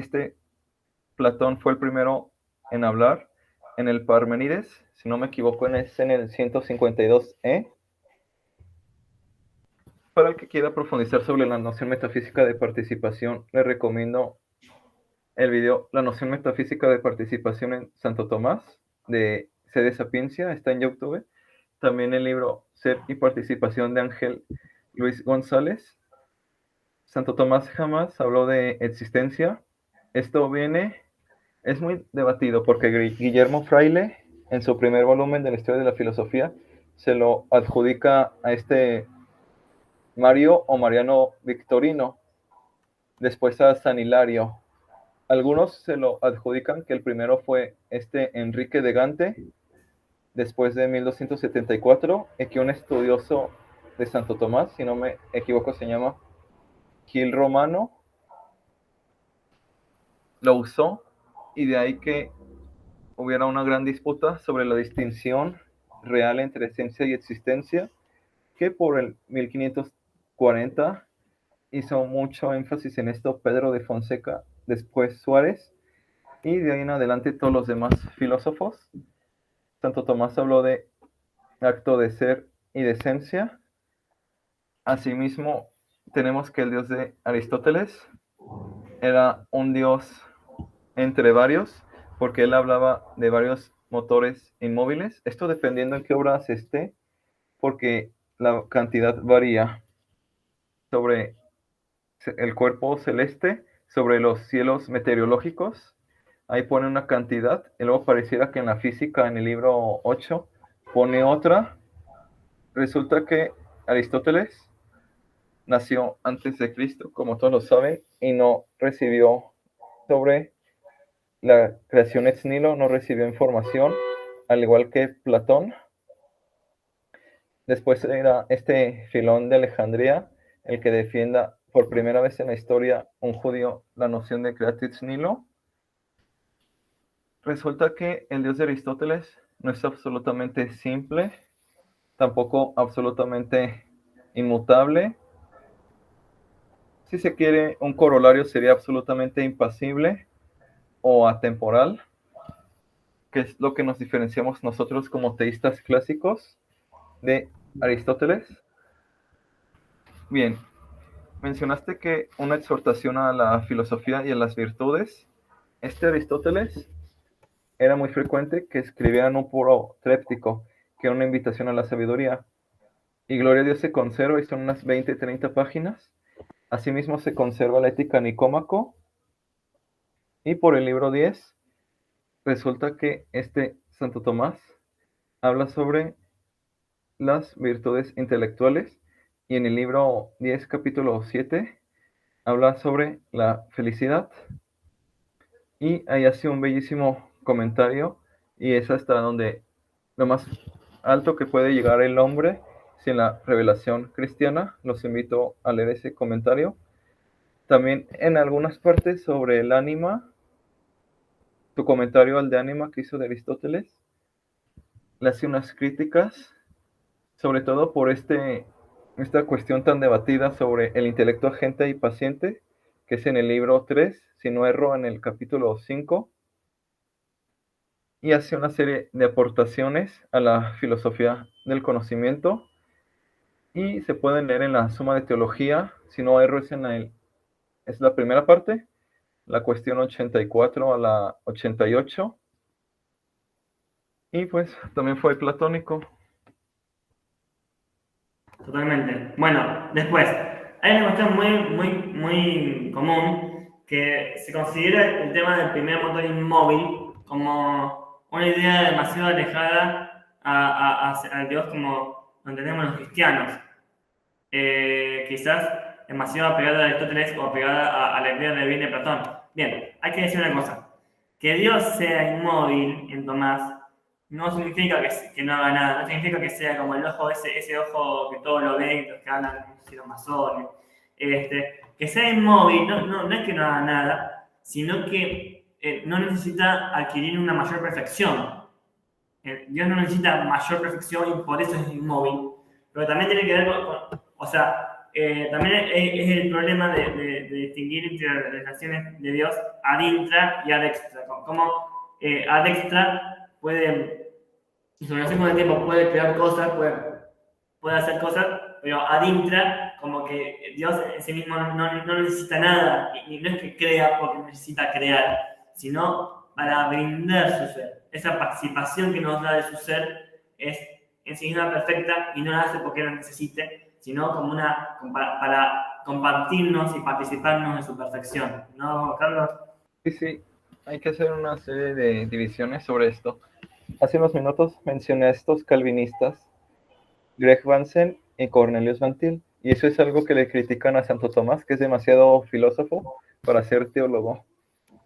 Platón fue el primero en hablar en el Parmenides, si no me equivoco, es en el 152e. Para el que quiera profundizar sobre la noción metafísica de participación, le recomiendo el video La noción metafísica de participación en Santo Tomás, de C. de Sapiencia, está en YouTube. También el libro Ser y Participación de Ángel Luis González. Santo Tomás jamás habló de existencia. Esto es muy debatido porque Guillermo Fraile, en su primer volumen de la historia de la filosofía, se lo adjudica a Mario o Mariano Victorino, después a San Hilario. Algunos se lo adjudican que el primero fue Enrique de Gante, después de 1274, y que un estudioso de Santo Tomás, si no me equivoco, se llama Gil Romano, lo usó, y de ahí que hubiera una gran disputa sobre la distinción real entre esencia y existencia, que por el 1540 hizo mucho énfasis en esto Pedro de Fonseca, después Suárez, y de ahí en adelante todos los demás filósofos. Santo Tomás habló de acto de ser y de esencia. Asimismo, tenemos que el dios de Aristóteles era un dios entre varios, porque él hablaba de varios motores inmóviles, esto dependiendo en qué obra se esté, porque la cantidad varía sobre el cuerpo celeste, sobre los cielos meteorológicos. Ahí pone una cantidad, y luego pareciera que en la física, en el libro 8, pone otra. Resulta que Aristóteles nació antes de Cristo, como todos lo saben, y no recibió sobre la creación ex nihilo, no recibió información, al igual que Platón. Después era este Filón de Alejandría el que defienda por primera vez en la historia un judío la noción de creatio ex nihilo. Resulta que el Dios de Aristóteles no es absolutamente simple, tampoco absolutamente inmutable. Si se quiere, un corolario sería absolutamente impasible o atemporal, que es lo que nos diferenciamos nosotros como teístas clásicos de Aristóteles. Bien, mencionaste que una exhortación a la filosofía y a las virtudes. Este Aristóteles era muy frecuente que escribieran un puro tríptico, que era una invitación a la sabiduría. Y Gloria a Dios se conserva, y son unas 20-30 páginas. Asimismo se conserva la Ética Nicómaco. Y por el libro 10, resulta que este Santo Tomás habla sobre las virtudes intelectuales. Y en el libro 10, capítulo 7, habla sobre la felicidad. Y ahí hace un bellísimo comentario. Y es hasta donde lo más alto que puede llegar el hombre sin la revelación cristiana. Los invito a leer ese comentario. También en algunas partes sobre el ánima, tu comentario al de ánima que hizo de Aristóteles, le hace unas críticas, sobre todo por esta cuestión tan debatida sobre el intelecto agente y paciente, que es en el libro 3, si no erro, en el capítulo 5, y hace una serie de aportaciones a la filosofía del conocimiento, y se pueden leer en la Suma de Teología, si no erro es la primera parte, la cuestión 84 a la 88, y pues también fue platónico. Totalmente. Bueno, después, hay una cuestión muy común que se considera el tema del primer motor inmóvil como una idea demasiado alejada al Dios como lo entendemos los cristianos. Quizás demasiado apegada a Aristóteles o apegada a la idea del bien de Platón. Bien, hay que decir una cosa. Que Dios sea inmóvil en Tomás no significa que no haga nada, no significa que sea como el ojo, ese ojo que todo lo ve, los que hablan de los masones. Que sea inmóvil no es que no haga nada, sino que no necesita adquirir una mayor perfección. Dios no necesita mayor perfección y por eso es inmóvil. Pero también tiene que ver o sea, también es el problema de distinguir entre las relaciones de Dios ad intra y ad extra. Como ad extra puede, en su relación con el tiempo, puede crear cosas, puede hacer cosas, pero ad intra, como que Dios en sí mismo no necesita nada, y no es que crea porque necesita crear, sino para brindar su ser. Esa participación que nos da de su ser es en sí misma perfecta y no la hace porque la necesite, sino como para compartirnos y participarnos de su perfección. ¿No, Carlos? Sí, hay que hacer una serie de divisiones sobre esto. Hace unos minutos mencioné a estos calvinistas, Greg Vansen y Cornelius Van Til, y eso es algo que le critican a Santo Tomás, que es demasiado filósofo para ser teólogo.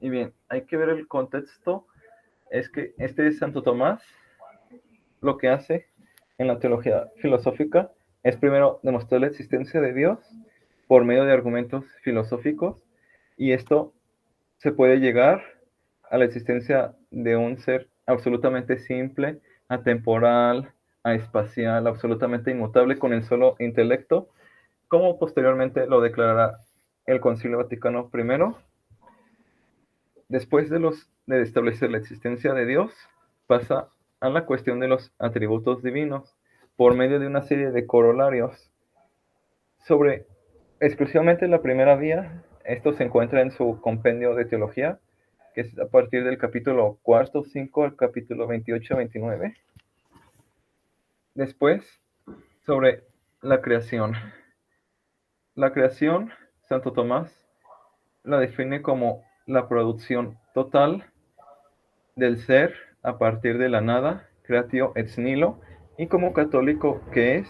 Y bien, hay que ver el contexto, es que este Santo Tomás lo que hace en la teología filosófica es primero demostrar la existencia de Dios por medio de argumentos filosóficos, y esto se puede llegar a la existencia de un ser absolutamente simple, atemporal, aespacial, absolutamente inmutable con el solo intelecto, como posteriormente lo declarará el Concilio Vaticano I. Después de establecer la existencia de Dios, pasa a la cuestión de los atributos divinos por medio de una serie de corolarios. Sobre exclusivamente la primera vía, esto se encuentra en su compendio de teología, que es a partir del capítulo 4, 5 al capítulo 28, 29. Después, sobre la creación. La creación, Santo Tomás la define como la producción total del ser a partir de la nada, creatio ex nihilo, y como católico que es,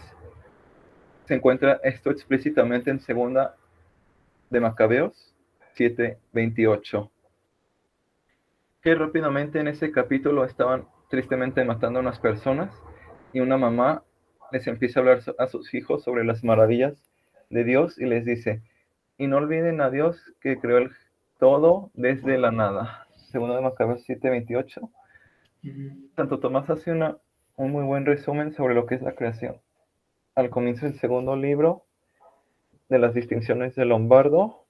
se encuentra esto explícitamente en segunda de Macabeos 7:28. Que rápidamente en ese capítulo estaban tristemente matando a unas personas y una mamá les empieza a hablar a sus hijos sobre las maravillas de Dios y les dice, y no olviden a Dios que creó el todo desde la nada. Segunda de Macabeos 7:28. Santo Tomás hace un muy buen resumen sobre lo que es la creación. Al comienzo del segundo libro de las distinciones de Lombardo,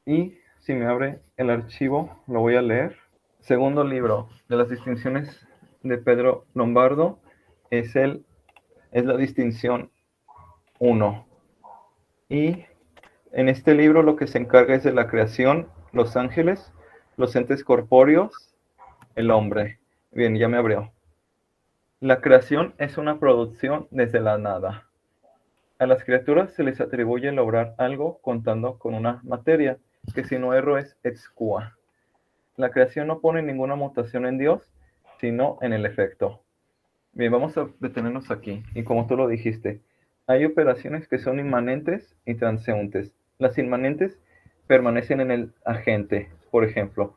y si me abre el archivo lo voy a leer. Segundo libro de las distinciones de Pedro Lombardo es la distinción 1. Y en este libro lo que se encarga es de la creación, los ángeles, los entes corpóreos, el hombre. Bien, ya me abrió. La creación es una producción desde la nada. A las criaturas se les atribuye lograr algo contando con una materia, que si no erro es ex qua. La creación no pone ninguna mutación en Dios, sino en el efecto. Bien, vamos a detenernos aquí. Y como tú lo dijiste, hay operaciones que son inmanentes y transeúntes. Las inmanentes permanecen en el agente. Por ejemplo,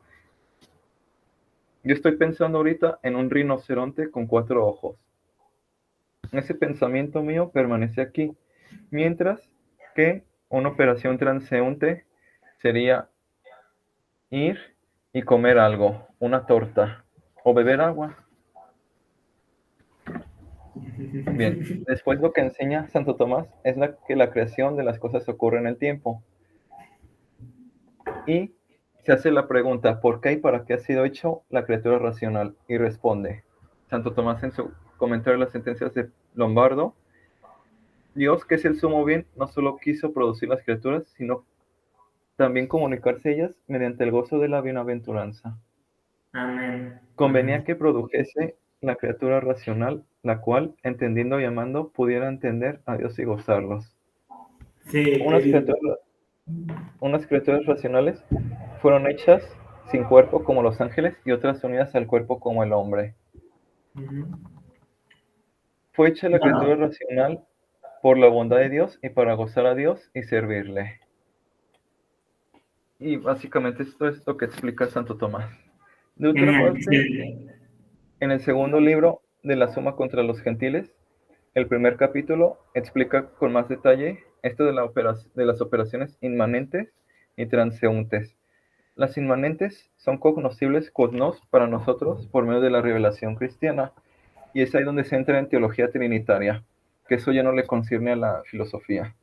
yo estoy pensando ahorita en un rinoceronte con 4 ojos. Ese pensamiento mío permanece aquí. Mientras que una operación transeúnte sería ir y comer algo, una torta, o beber agua. Bien, después lo que enseña Santo Tomás es que la creación de las cosas ocurre en el tiempo. Y se hace la pregunta, ¿por qué y para qué ha sido hecho la criatura racional? Y responde Santo Tomás en su comentario de las sentencias de Lombardo, Dios, que es el sumo bien, no solo quiso producir las criaturas, sino también comunicarse ellas mediante el gozo de la bienaventuranza. Amén. Convenía que produjese la criatura racional, la cual, entendiendo y amando, pudiera entender a Dios y gozarlos. Sí, qué Unas lindo. criaturas racionales fueron hechas sin cuerpo como los ángeles y otras unidas al cuerpo como el hombre. Fue hecha la criatura Bueno, racional por la bondad de Dios y para gozar a Dios y servirle. Y básicamente esto es lo que explica Santo Tomás. De otra genial, parte, excelente. en el segundo libro de la Suma contra los Gentiles, el primer capítulo explica con más detalle esto de las operaciones inmanentes y transeúntes. Las inmanentes son cognoscibles cosmos para nosotros por medio de la revelación cristiana, y es ahí donde se entra en teología trinitaria, que eso ya no le concierne a la filosofía.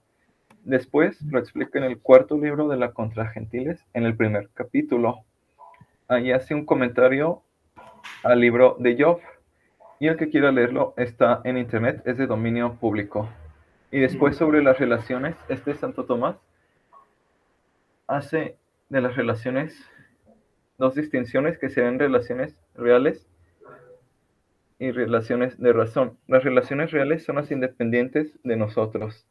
Después lo explica en el cuarto libro de la Contra Gentiles, en el primer capítulo. Ahí hace un comentario al libro de Job, y el que quiera leerlo está en internet, es de dominio público. Y después sobre las relaciones, Santo Tomás hace de las relaciones dos distinciones que sean relaciones reales y relaciones de razón. Las relaciones reales son las independientes de nosotros.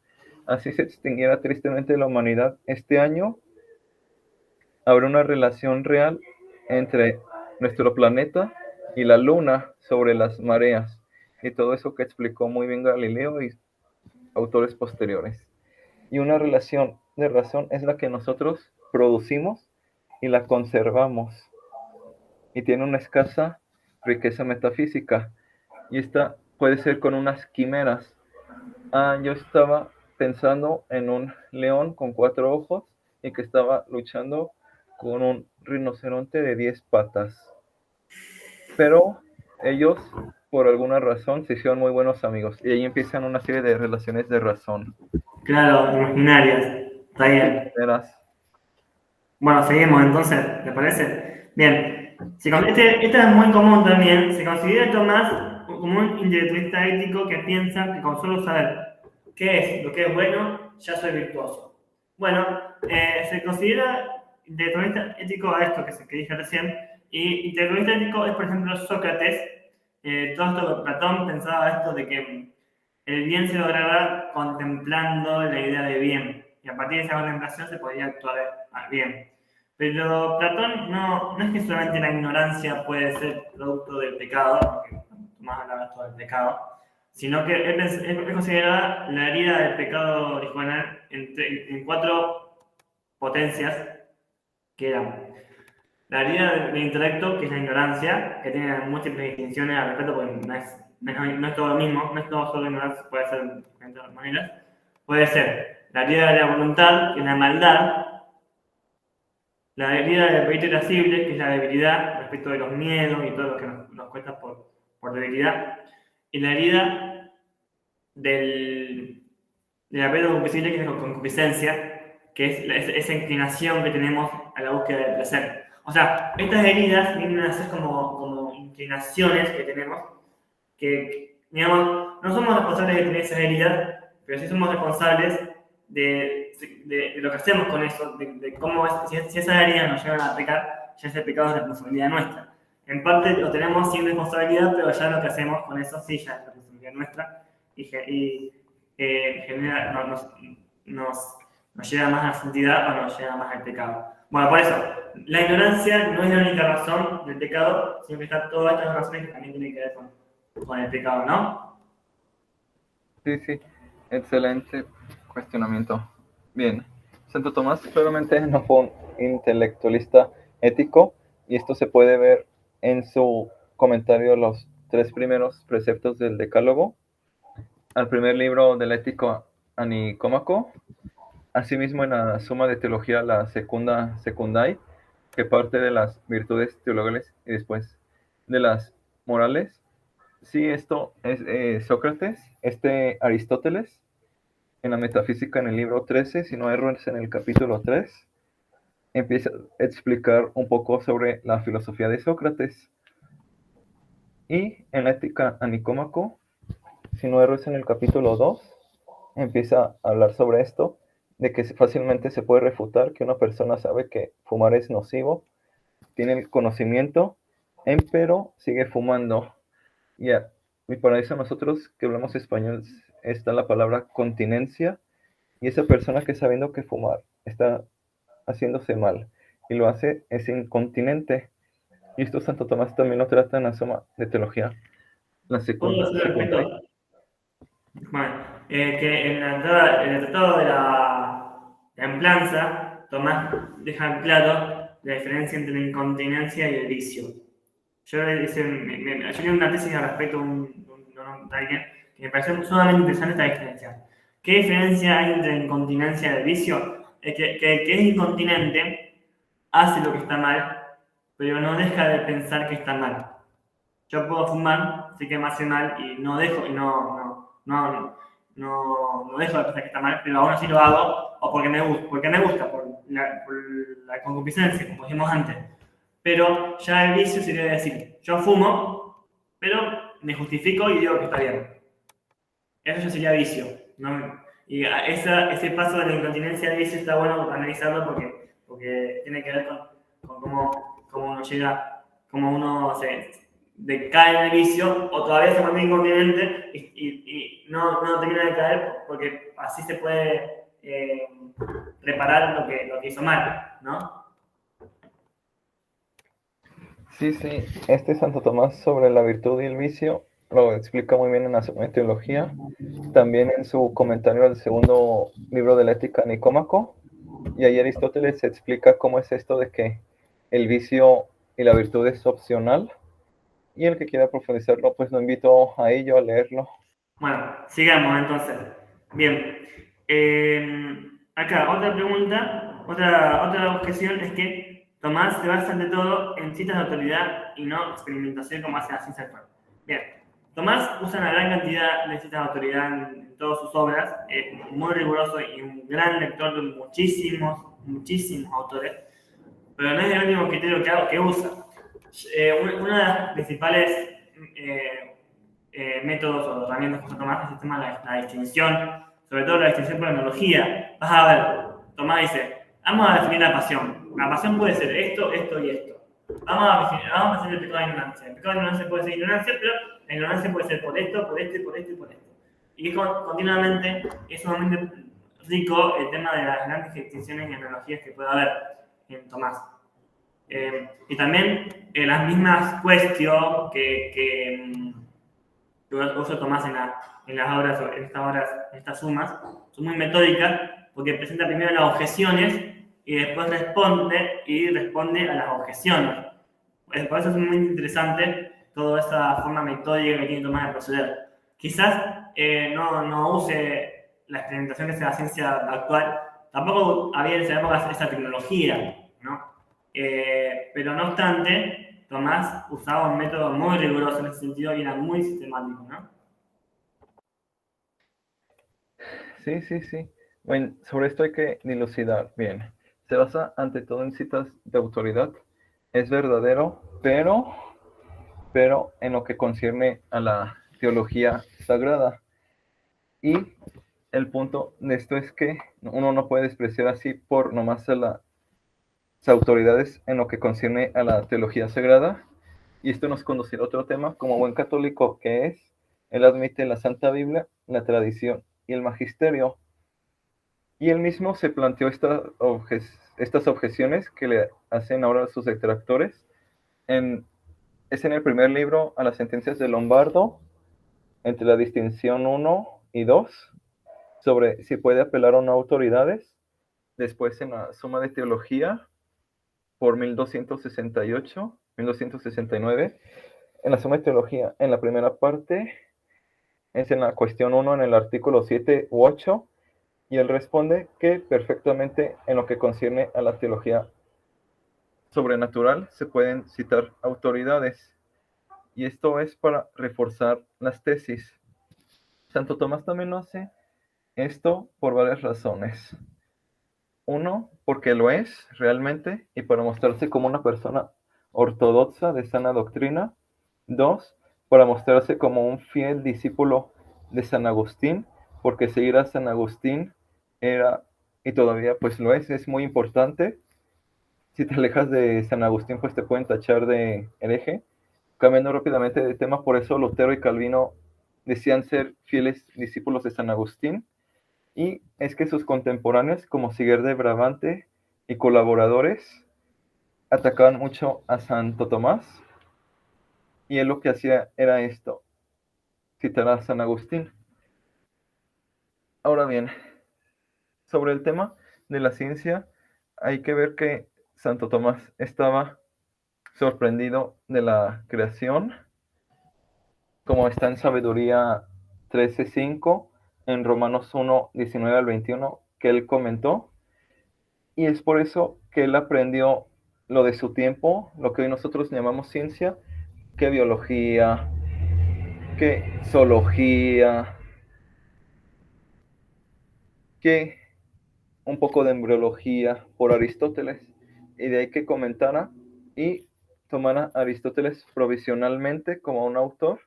Así se extinguiera tristemente la humanidad este año, habrá una relación real entre nuestro planeta y la luna sobre las mareas y todo eso que explicó muy bien Galileo y autores posteriores. Y una relación de razón es la que nosotros producimos y la conservamos y tiene una escasa riqueza metafísica, y esta puede ser con unas quimeras. Yo estaba pensando en un león con 4 ojos y que estaba luchando con un rinoceronte de 10 patas. Pero ellos, por alguna razón, se hicieron muy buenos amigos. Y ahí empiezan una serie de relaciones de razón. claro, imaginarias. Está Sí, bien. verás. Bueno, seguimos entonces, ¿te parece? Bien. Este es muy común también. Se considera Tomás como un intelectualista ético que piensa que con solo saber qué es lo que es bueno, ya soy virtuoso. Bueno, se considera intelectualista ético a esto que dije recién. Y intelectualista ético es, por ejemplo, Sócrates. Todo esto, Platón pensaba esto de que el bien se lograba contemplando la idea de bien. Y a partir de esa contemplación se podía actuar bien. Pero Platón no es que solamente la ignorancia puede ser producto del pecado, aunque más hablaba esto del pecado, sino que es considerada la herida del pecado original en 4 potencias, que eran la herida del intelecto, que es la ignorancia, que tiene múltiples distinciones al respecto, porque no es todo lo mismo, no es todo solo ignorancia, puede ser de diferentes maneras. Puede ser la herida de la voluntad, que es la maldad, la herida del apetito irascible, que es la debilidad respecto de los miedos y todo lo que nos cuesta por debilidad, y la herida del apetito concupiscible, que es la concupiscencia, que es esa inclinación que tenemos a la búsqueda del placer. O sea, estas heridas vienen a ser como inclinaciones que tenemos, que, digamos, no somos responsables de tener esas heridas, pero sí somos responsables de lo que hacemos con eso, de cómo si esas heridas nos llevan a pecar, ya ese pecado es responsabilidad nuestra. En parte lo tenemos sin responsabilidad, pero ya lo que hacemos con eso sí ya es responsabilidad nuestra y genera, nos lleva más a la santidad o nos lleva más al pecado. Bueno, por eso, la ignorancia no es la única razón del pecado, sino que están todas estas razones que también tienen que ver con el pecado, ¿no? Sí, sí, excelente cuestionamiento. Bien, Santo Tomás claramente no fue un intelectualista ético y esto se puede ver en su comentario a los 3 primeros preceptos del Decálogo, al primer libro del Ético a Nicómaco, asimismo en la Suma de Teología, la Secunda Secundae, que parte de las virtudes teologales y después de las morales. Sí, esto es Sócrates, Aristóteles, en la Metafísica en el libro 13, si no erro es en el capítulo 3, empieza a explicar un poco sobre la filosofía de Sócrates. Y en la Ética a Nicómaco, si no erro es en el capítulo 2, empieza a hablar sobre esto, de que fácilmente se puede refutar que una persona sabe que fumar es nocivo, tiene el conocimiento, pero sigue fumando. Y para eso nosotros que hablamos español está la palabra continencia, y esa persona que sabiendo que fumar está haciéndose mal y lo hace es incontinente. Y esto Santo Tomás también lo trata en la Suma de Teología, la ¿Puedo segunda. hacer respecto? Bueno, que en el tratado de la templanza, Tomás deja claro la diferencia entre la incontinencia y el vicio. Yo leí una tesis al respecto de alguien que me pareció sumamente interesante esta diferencia. ¿Qué diferencia hay entre la incontinencia y el vicio? Que el que es incontinente hace lo que está mal, pero no deja de pensar que está mal. Yo puedo fumar, sé que me hace mal y no dejo, no dejo de pensar que está mal, pero aún así lo hago o porque me gusta, por la concupiscencia, como dijimos antes. Pero ya el vicio sería decir, yo fumo, pero me justifico y digo que está bien. Eso ya sería vicio, ¿no? Y ese paso de la incontinencia al vicio está bueno analizarlo porque tiene que ver con cómo uno llega, cómo uno se decae en el vicio o todavía se mantiene incontinente y no termina de caer porque así se puede reparar lo que hizo mal, ¿no? Sí, sí, Santo Tomás sobre la virtud y el vicio lo explica muy bien en la Segunda Teología, también en su comentario al segundo libro de la Ética Nicómaco, y ahí Aristóteles explica cómo es esto de que el vicio y la virtud es opcional, y el que quiera profundizarlo, pues lo invito a ello, a leerlo. Bueno, sigamos entonces. Bien. Acá, otra pregunta, otra objeción es que Tomás se basa ante todo en citas de autoridad y no experimentación como hace la ciencia actual. Bien. Tomás usa una gran cantidad de citas de autoridad en todas sus obras, es muy riguroso y un gran lector de muchísimos autores, pero no es el único criterio que usa. Una de las principales métodos o herramientas que usa Tomás es el sistema de la distinción, sobre todo la distinción por analogía. Vas a ver, Tomás dice, vamos a definir la pasión. La pasión puede ser esto, esto y esto. Vamos a definir el pecado de ignorancia. El pecado de ignorancia puede ser ignorancia, pero la ignorancia puede ser por esto, por esto y por esto y por esto. Y continuamente es sumamente rico el tema de las grandes distinciones y analogías que puede haber en Tomás. Y también las mismas cuestiones que que usa Tomás en las obras, en estas sumas, son muy metódicas porque presenta primero las objeciones y después responde a las objeciones. Por eso es muy interesante toda esa forma metódica que tiene Tomás de proceder. Quizás no use la experimentación que hace la ciencia actual, tampoco había en esa época esa tecnología, ¿no? Pero no obstante, Tomás usaba un método muy riguroso en ese sentido y era muy sistemático, ¿no? Sí, sí, sí. Bueno, sobre esto hay que dilucidar bien. Se basa ante todo en citas de autoridad. Es verdadero, pero en lo que concierne a la teología sagrada. Y el punto de esto es que uno no puede despreciar así por nomás a las autoridades en lo que concierne a la teología sagrada. Y esto nos conducirá a otro tema, como buen católico que es, él admite la Santa Biblia, la tradición y el magisterio. Y él mismo se planteó estas objeciones que le hacen ahora sus detractores. Es en el primer libro a las sentencias de Lombardo, entre la distinción 1 y 2, sobre si puede apelar o no a autoridades. Después en la Suma de Teología, por 1268, 1269. En la Suma de Teología, en la primera parte, es en la cuestión 1, en el artículo 7 u 8, y él responde que perfectamente en lo que concierne a la teología sobrenatural se pueden citar autoridades. Y esto es para reforzar las tesis. Santo Tomás también lo hace esto por varias razones. Uno, porque lo es realmente y para mostrarse como una persona ortodoxa de sana doctrina. Dos, para mostrarse como un fiel discípulo de San Agustín, porque seguir a San Agustín era, y todavía pues lo es muy importante. Si te alejas de San Agustín, pues te pueden tachar de hereje. Cambiando rápidamente de tema, por eso Lutero y Calvino decían ser fieles discípulos de San Agustín. Y es que sus contemporáneos, como Siguer de Brabante y colaboradores, atacaban mucho a Santo Tomás. Y él lo que hacía era esto, citar a San Agustín. Ahora bien, sobre el tema de la ciencia, hay que ver que Santo Tomás estaba sorprendido de la creación, como está en Sabiduría 13:5, en Romanos 1:19 al 21, que él comentó, y es por eso que él aprendió lo de su tiempo, lo que hoy nosotros llamamos ciencia, que biología, que zoología, que un poco de embriología por Aristóteles, y de ahí que comentara y tomara a Aristóteles provisionalmente como un autor,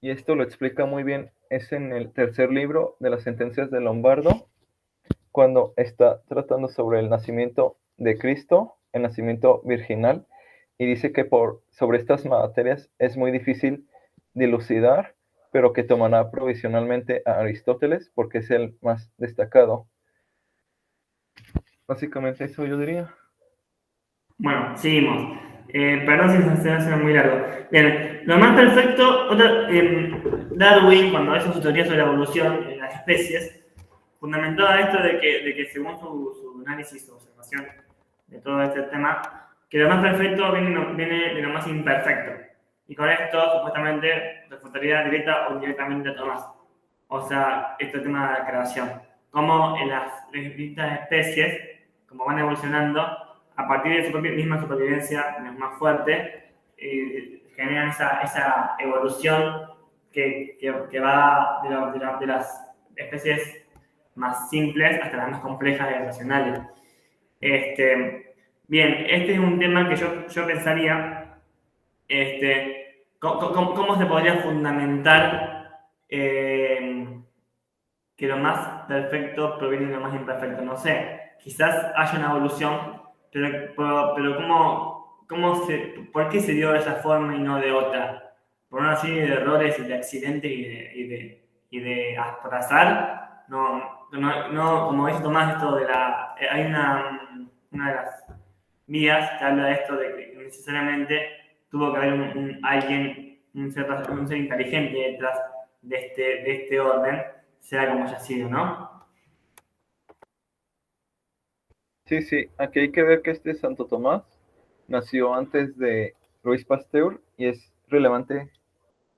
y esto lo explica muy bien, es en el tercer libro de las sentencias de Lombardo, cuando está tratando sobre el nacimiento de Cristo, el nacimiento virginal, y dice que sobre estas materias es muy difícil dilucidar, pero que tomará provisionalmente a Aristóteles porque es el más destacado. Básicamente eso yo diría. Bueno, seguimos. Perdón si se hace muy largo. Bien, lo más perfecto, Darwin, cuando hizo su teoría sobre la evolución en las especies, fundamentaba esto de que según su análisis, su observación de todo este tema, que lo más perfecto viene de lo más imperfecto. Y con esto, supuestamente, refutaría directa o indirectamente a Tomás. O sea, este tema de la creación. Como en las distintas especies, como van evolucionando, a partir de su misma supervivencia, los más fuertes, generan esa evolución que va de las especies más simples hasta las más complejas y racionales. Bien, este es un tema que yo pensaría, ¿cómo se podría fundamentar que lo más perfecto proviene de lo más imperfecto? No sé, quizás haya una evolución, pero ¿por qué se dio de esa forma y no de otra? Por una serie de errores y de accidentes por azar. No, como dice Tomás, esto de hay una de las vías que habla de esto de que necesariamente tuvo que haber alguien un ser inteligente detrás de este orden, sea como haya sido, ¿no? Sí, sí, aquí hay que ver que este Santo Tomás nació antes de Luis Pasteur y es relevante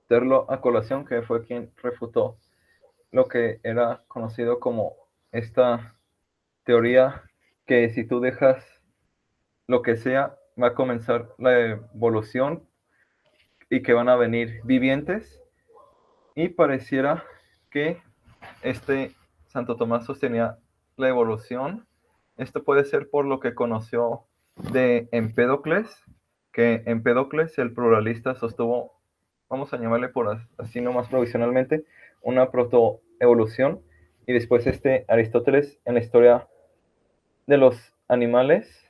tenerlo a colación, que fue quien refutó lo que era conocido como esta teoría que si tú dejas lo que sea, va a comenzar la evolución y que van a venir vivientes, y pareciera que este Santo Tomás sostenía la evolución. Esto puede ser por lo que conoció de Empédocles, que Empédocles, el pluralista, sostuvo, vamos a llamarle por así nomás provisionalmente, una protoevolución, y después Aristóteles en la historia de los animales,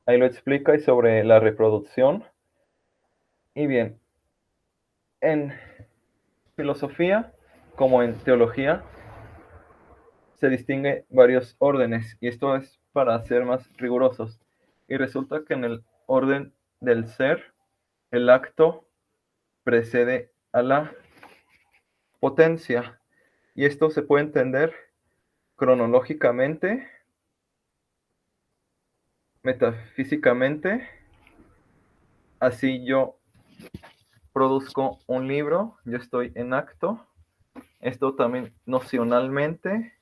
ahí lo explica, y sobre la reproducción. Y bien, en filosofía como en teología se distingue varios órdenes, y esto es para ser más rigurosos. Y resulta que en el orden del ser, el acto precede a la potencia, y esto se puede entender cronológicamente, metafísicamente. Así yo produzco un libro, yo estoy en acto. Esto también nocionalmente,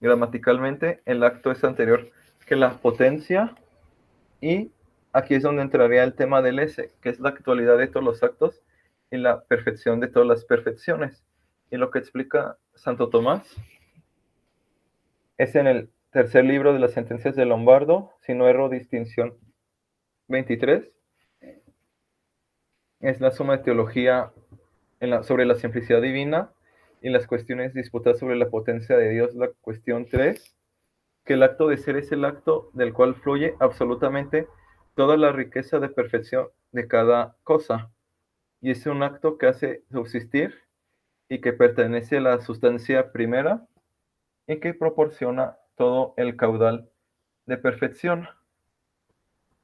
gramaticalmente, el acto es anterior que la potencia. Y aquí es donde entraría el tema del S, que es la actualidad de todos los actos y la perfección de todas las perfecciones. Y lo que explica Santo Tomás es en el tercer libro de las sentencias de Lombardo, si no erro, distinción 23. Es la suma de teología sobre la simplicidad divina y las cuestiones disputadas sobre la potencia de Dios, la cuestión 3, que el acto de ser es el acto del cual fluye absolutamente toda la riqueza de perfección de cada cosa, y es un acto que hace subsistir y que pertenece a la sustancia primera y que proporciona todo el caudal de perfección.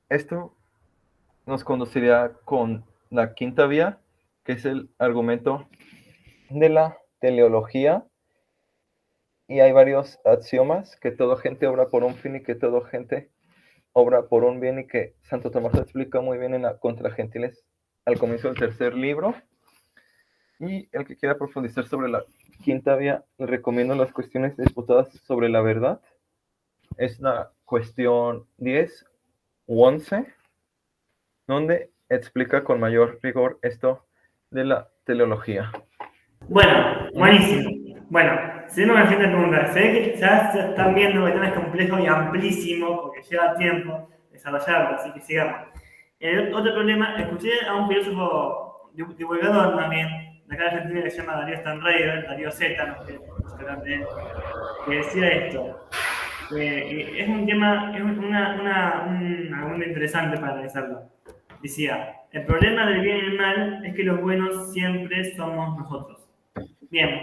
Esto nos conduciría con la quinta vía, que es el argumento de la teleología, y hay varios axiomas: que toda gente obra por un fin y que toda gente obra por un bien, y que Santo Tomás lo explica muy bien en la Contra Gentiles al comienzo del tercer libro. Y el que quiera profundizar sobre la quinta vía, le recomiendo las cuestiones disputadas sobre la verdad. Es la cuestión 10 u 11, donde explica con mayor rigor esto de la teleología. Bueno, buenísimo. Bueno, siguiendo con la siguiente pregunta, sé que ya se están viendo que el tema es complejo y amplísimo porque lleva tiempo desarrollarlo, así que sigamos. El otro problema, escuché a un filósofo divulgador también de acá de Argentina que se llama Darío Stanraiver, Darío Z, no sé si hablar de él, que decía esto. Es un tema, es un argumento interesante para analizarlo. Decía, el problema del bien y el mal es que los buenos siempre somos nosotros. Bien,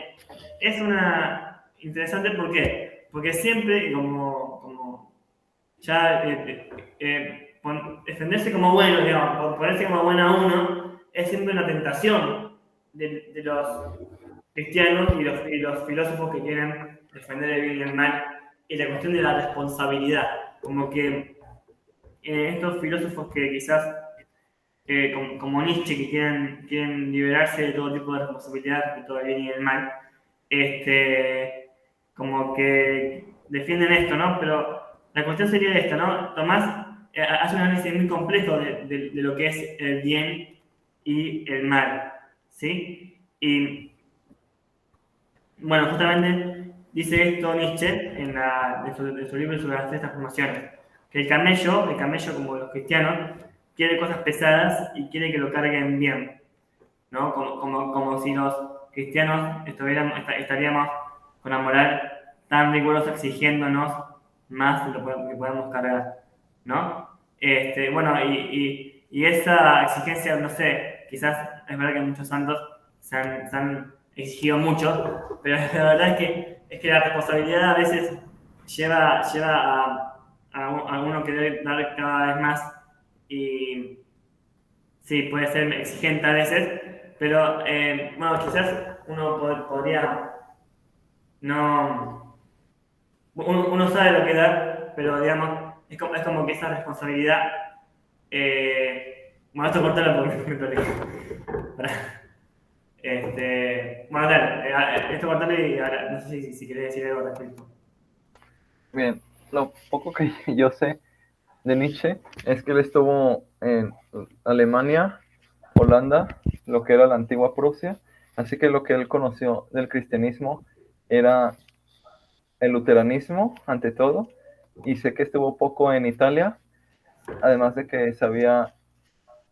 es una interesante, ¿por qué? Porque siempre, como ya defenderse como bueno, digamos, ponerse como bueno a uno, es siempre una tentación de los cristianos y los filósofos que quieren defender el bien y el mal, y la cuestión de la responsabilidad, como que estos filósofos que quizás como Nietzsche, que quieren liberarse de todo tipo de responsabilidad, de todo el bien y el mal, como que defienden esto, ¿no? Pero la cuestión sería esta, ¿no? Tomás hace un análisis muy complejo de lo que es el bien y el mal, ¿sí? Y, bueno, justamente dice esto Nietzsche de su libro sobre las tres transformaciones, que el camello como los cristianos, quiere cosas pesadas y quiere que lo carguen bien, ¿no? Como si los cristianos estaríamos con la moral tan rigurosa exigiéndonos más de lo que podemos cargar, ¿no? Bueno, y esa exigencia, no sé, quizás es verdad que muchos santos se han exigido mucho, pero la verdad es que la responsabilidad a veces lleva a uno querer dar cada vez más y sí, puede ser exigente a veces, Pero, bueno, quizás uno podría no. Uno sabe lo que da, pero digamos, es como que esa responsabilidad. Bueno, esto cortarlo porque me perdí. Bueno, dale, esto cortarlo y ahora, no sé si querés decir algo al respecto. Bien, lo poco que yo sé de Nietzsche es que él estuvo en Alemania, Holanda, lo que era la antigua Prusia, así que lo que él conoció del cristianismo era el luteranismo ante todo, y sé que estuvo poco en Italia, además de que sabía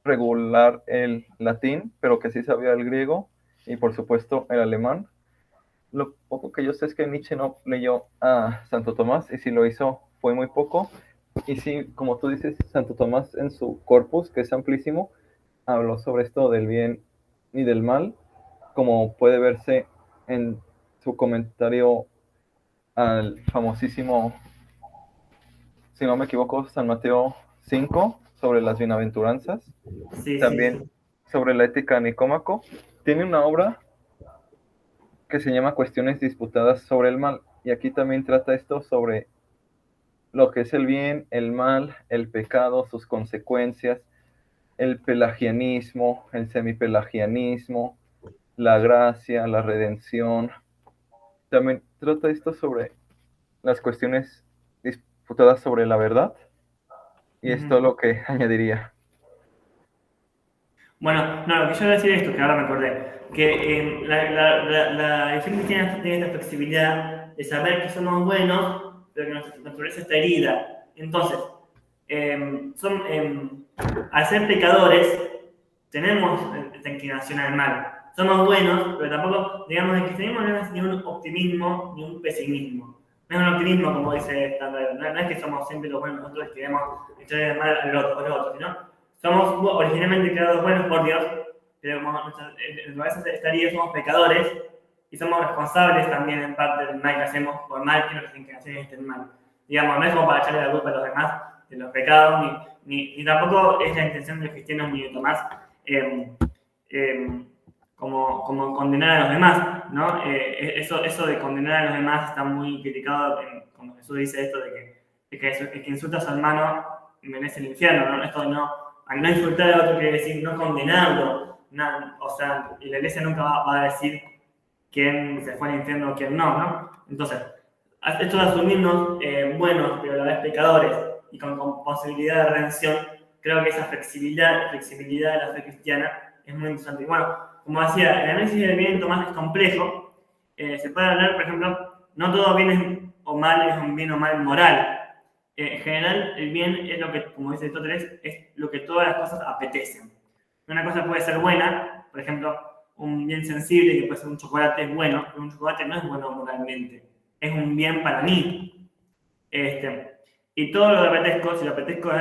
regular el latín, pero que sí sabía el griego y por supuesto el alemán. Lo poco que yo sé es que Nietzsche no leyó a Santo Tomás, y si lo hizo fue muy poco. Y sí, como tú dices, Santo Tomás en su corpus, que es amplísimo, habló sobre esto del bien y del mal, como puede verse en su comentario al famosísimo, si no me equivoco, San Mateo 5, sobre las bienaventuranzas, Sí, sí, también sí. sobre la ética a Nicómaco. Tiene una obra que se llama Cuestiones disputadas sobre el mal, y aquí también trata esto sobre lo que es el bien, el mal, el pecado, sus consecuencias, el pelagianismo, el semipelagianismo, la gracia, la redención. También trata esto sobre las cuestiones disputadas sobre la verdad, y es todo Ujú. lo que añadiría. Bueno, no, lo que yo iba a decir es esto, que ahora me acordé, que la religión cristiana tiene esta flexibilidad de saber que somos buenos, pero que nuestra naturaleza está herida. Entonces, al ser pecadores, tenemos esta inclinación al mal. Somos buenos, pero tampoco, digamos, el cristianismo no es ni un optimismo ni un pesimismo. No es un optimismo, como dice esta, no es que somos siempre los buenos nosotros que queremos echar el mal al otro, sino somos originalmente creados buenos por Dios, pero como a veces estaría, somos pecadores y somos responsables también en parte del mal que hacemos, por mal que nuestras inclinaciones estén mal. Digamos, no es como para echarle la culpa a los demás de los pecados, ni tampoco es la intención de los cristianos ni de Tomás eh, eh, como condenar a los demás, ¿no? Eso de condenar a los demás está muy criticado cuando Jesús dice esto de que el que insulta a su hermano merece el infierno, ¿no? Esto de no, al no insultar a otro quiere decir no condenarlo, no, o sea, y la iglesia nunca va a decir quién se fue al infierno o quién no, ¿no? Entonces, esto de asumirnos buenos, pero a la vez pecadores y con posibilidad de redención, creo que esa flexibilidad de la fe cristiana es muy interesante. Y bueno, como decía, el análisis del bien Tomás es complejo. Se puede hablar, por ejemplo, no todo bien o mal es un bien o mal moral. En general, el bien es lo que, como dice Aristóteles, es lo que todas las cosas apetecen. Una cosa puede ser buena, por ejemplo, un bien sensible, que puede ser un chocolate, es bueno, pero un chocolate no es bueno moralmente. Es un bien para mí. Y todo lo que apetezco, si lo apetezco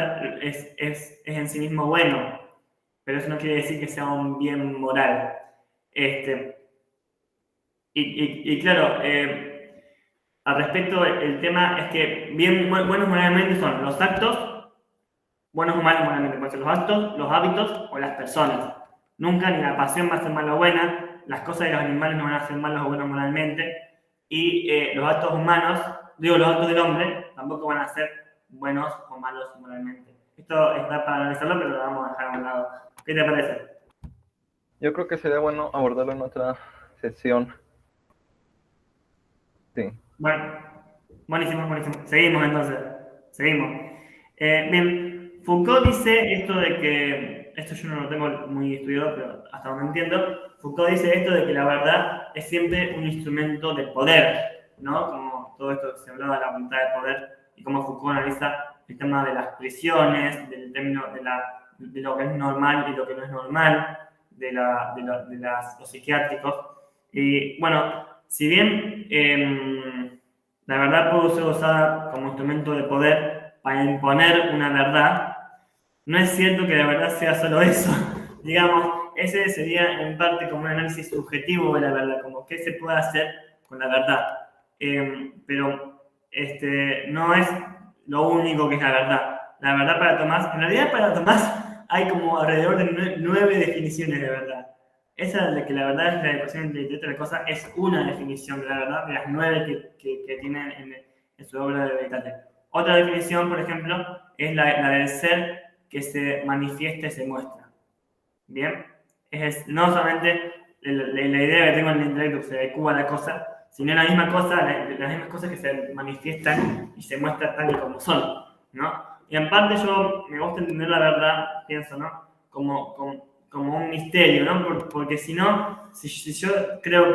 es en sí mismo bueno, pero eso no quiere decir que sea un bien moral. Este, y claro, al respecto, el tema es que bien buenos moralmente son los actos, buenos o malos moralmente, pueden ser los actos, los hábitos o las personas. Nunca ni la pasión va a ser mala o buena, las cosas de los animales no van a ser malos o buenos moralmente, y los actos humanos, digo, los actos del hombre, tampoco van a ser buenos o malos moralmente. Esto está para analizarlo, pero lo vamos a dejar a un lado. ¿Qué te parece? Yo creo que sería bueno abordarlo en otra sesión. Sí. Bueno, buenísimo, buenísimo. Seguimos entonces. Seguimos. Bien, Foucault dice esto de que, esto yo no lo tengo muy estudiado, pero hasta donde entiendo, Foucault dice esto de que la verdad es siempre un instrumento de poder, ¿no? Como todo esto que se hablaba de la voluntad de poder y cómo Foucault analiza el tema de las prisiones, del término de lo que es normal y lo que no es normal, los psiquiátricos. Y bueno, si bien la verdad puede ser usada como instrumento de poder para imponer una verdad, no es cierto que la verdad sea solo eso. Digamos, ese sería en parte como un análisis subjetivo de la verdad, como qué se puede hacer con la verdad. Pero no es lo único que es la verdad. La verdad para Tomás, en realidad para Tomás hay como alrededor de 9 definiciones de verdad. esa de que la verdad es la ecuación entre intelecto y la cosa es una definición de la verdad de las 9 que tienen en su obra de Veritate. Otra definición, por ejemplo, es la del ser que se manifiesta y se muestra. ¿Bien? No solamente la idea que tengo en el intelecto que se adecua a la cosa, sino la misma cosa, las mismas cosas que se manifiestan y se muestran tal y como son, ¿no? Y en parte yo me gusta entender la verdad, pienso, ¿no? Como un misterio, ¿no? Porque si no, si yo creo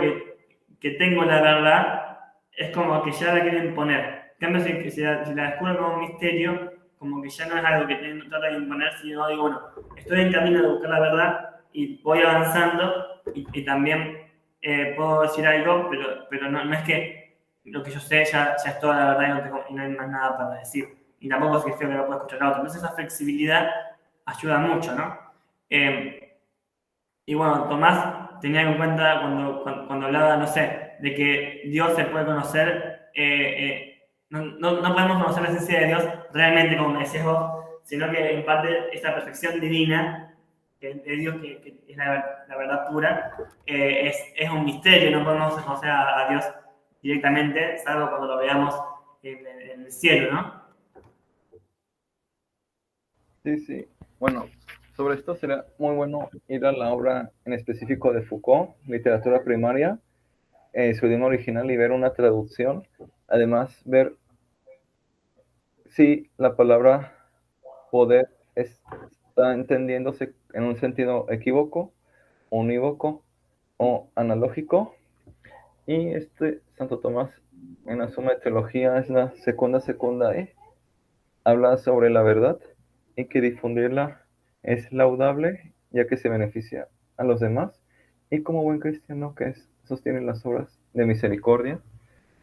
que tengo la verdad, es como que ya la quieren poner. En cambio, si la descubro como un misterio, como que ya no es algo que trata de imponer, sino digo, bueno, estoy en camino de buscar la verdad y voy avanzando y también puedo decir algo, pero no es que lo que yo sé ya es toda la verdad y no hay más nada para decir. Y tampoco es que feo que no pueda escuchar a otro. Entonces esa flexibilidad ayuda mucho, ¿no? Y bueno, Tomás tenía en cuenta cuando hablaba, no sé, de que Dios se puede conocer, no podemos conocer la esencia de Dios realmente, como me decías vos, sino que en parte esta perfección divina de Dios, que es la verdad pura, es un misterio, no podemos conocer a Dios directamente, salvo cuando lo veamos en el cielo, ¿no? Sí, sí. Bueno, sobre esto sería muy bueno ir a la obra en específico de Foucault, literatura primaria, su idioma original y ver una traducción. Además, ver si la palabra poder está entendiéndose en un sentido equívoco, unívoco o analógico. Y Santo Tomás en la Suma de Teología es la segunda habla sobre la verdad y que difundirla es laudable ya que se beneficia a los demás y como buen cristiano que es, sostiene las obras de misericordia.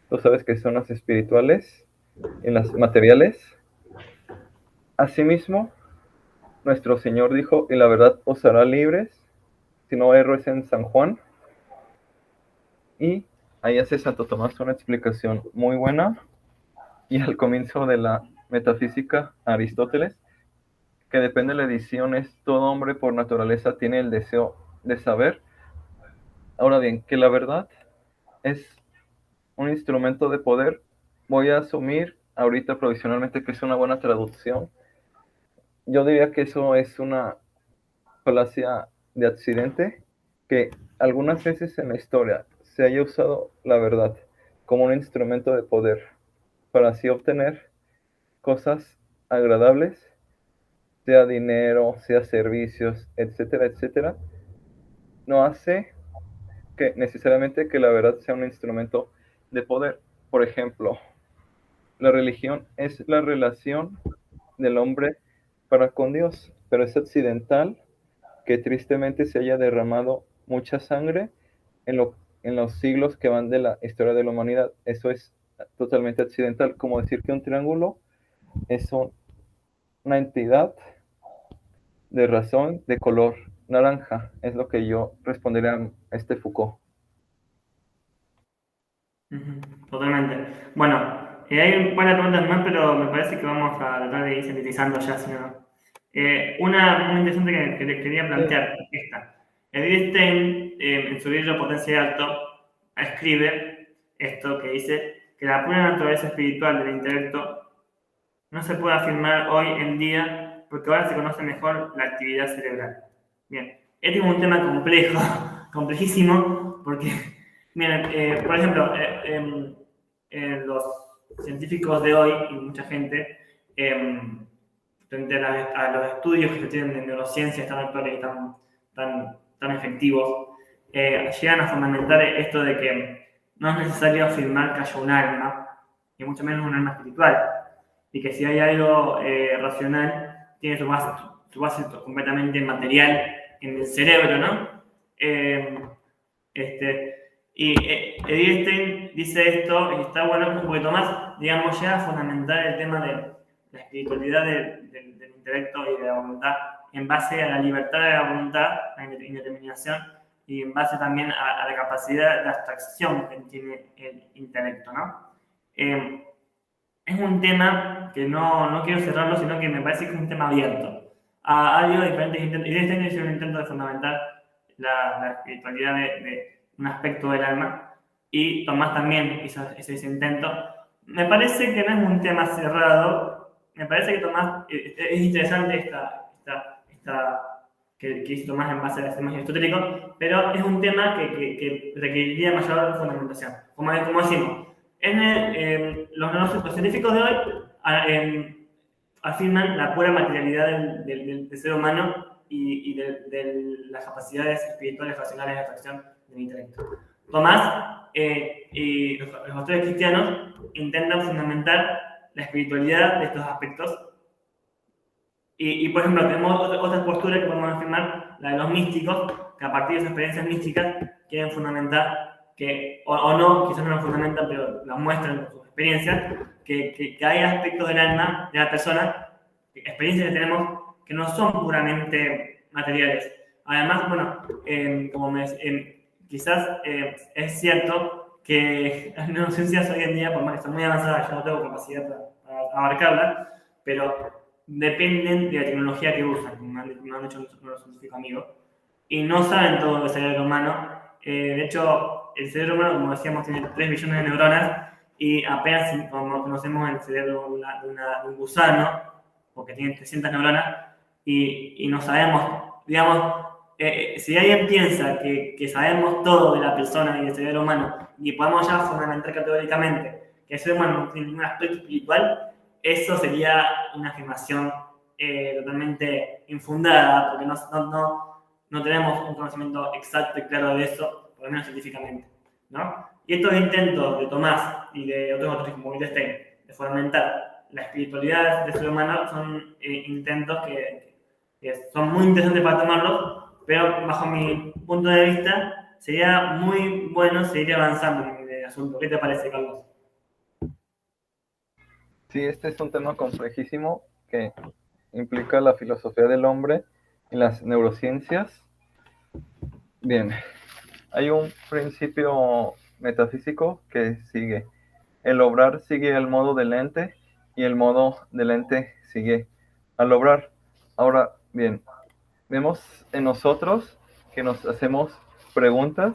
Tú sabes que son las espirituales y las materiales. Asimismo, nuestro Señor dijo, y la verdad os hará libres, si no erro es en San Juan, y ahí hace Santo Tomás una explicación muy buena, y al comienzo de la metafísica, Aristóteles, que depende de la edición, es todo hombre por naturaleza tiene el deseo de saber. Ahora bien, que la verdad es un instrumento de poder, voy a asumir ahorita provisionalmente que es una buena traducción. Yo diría que eso es una falacia de accidente, que algunas veces en la historia se haya usado la verdad como un instrumento de poder para así obtener cosas agradables, sea dinero, sea servicios, etcétera, etcétera, no hace que necesariamente que la verdad sea un instrumento de poder. Por ejemplo, la religión es la relación del hombre para con Dios, pero es accidental que tristemente se haya derramado mucha sangre en los siglos que van de la historia de la humanidad. Eso es totalmente accidental, como decir que un triángulo es una entidad de razón de color naranja, es lo que yo respondería a Foucault. Totalmente. Bueno, hay un par de preguntas más, pero me parece que vamos a tratar de ir sintetizando ya, si no. Una muy interesante que le quería plantear, esta. Edith Stein, en su libro Potencia de Alto, escribe esto que dice que la pura naturaleza espiritual del intelecto no se puede afirmar hoy en día porque ahora se conoce mejor la actividad cerebral. Bien, este es un tema complejo, complejísimo, porque, miren, por ejemplo, los científicos de hoy y mucha gente, frente a los estudios que se tienen de neurociencias tan actuales y tan efectivos, llegan a fundamentar esto de que no es necesario afirmar que haya un alma, y mucho menos un alma espiritual, y que si hay algo racional, tiene su base completamente material en el cerebro, ¿no? Y Edith Stein dice esto, y está bueno un poquito más, digamos, ya fundamentar el tema de la espiritualidad del intelecto y de la voluntad en base a la libertad de la voluntad, la indeterminación, y en base también a la capacidad de abstracción que tiene el intelecto, ¿no? Es un tema que no quiero cerrarlo, sino que me parece que es un tema abierto a diferentes intentos. Y este es un intento de fundamentar la espiritualidad de un aspecto del alma, y Tomás también hizo ese intento. Me parece que no es un tema cerrado, me parece que Tomás, es interesante que hizo Tomás en base a ese más aristotélico, pero es un tema que requeriría mayor fundamentación. Como decimos, los científicos de hoy afirman la pura materialidad del ser humano y de las capacidades espirituales, racionales de atracción del intelecto. Tomás y los autores cristianos intentan fundamentar la espiritualidad de estos aspectos. Y por ejemplo, tenemos otra postura que podemos afirmar, la de los místicos, que a partir de esas experiencias místicas quieren fundamentar, o no, quizás no lo fundamentan, pero lo muestran con sus experiencias, que hay aspectos del alma, de la persona, experiencias que tenemos que no son puramente materiales. Además, bueno, quizás es cierto que las neurociencias hoy en día, por más que están muy avanzadas, yo no tengo capacidad para abarcarlas, pero dependen de la tecnología que usan, como me han dicho unos científicos amigos, y no saben todo del cerebro humano. De hecho, el cerebro humano, como decíamos, tiene 3 billones de neuronas, y apenas conocemos el cerebro de un gusano, porque tiene 300 neuronas, y no sabemos, digamos, si alguien piensa que sabemos todo de la persona y del cerebro humano, y podemos ya fundamentar categóricamente que el cerebro humano no tiene ningún aspecto espiritual, eso sería una afirmación totalmente infundada, porque no tenemos un conocimiento exacto y claro de eso, por lo menos científicamente, ¿no? Y estos intentos de Tomás y de otros autores como Wittgenstein de fundamentar la espiritualidad del ser humano son intentos que son muy interesantes para tomarlos, pero bajo mi punto de vista sería muy bueno seguir avanzando en el asunto. ¿Qué te parece, Carlos? Sí, este es un tema complejísimo que implica la filosofía del hombre y las neurociencias. Bien, hay un principio metafísico que sigue. El obrar sigue el modo del ente y el modo del ente sigue al obrar. Ahora, bien, vemos en nosotros que nos hacemos preguntas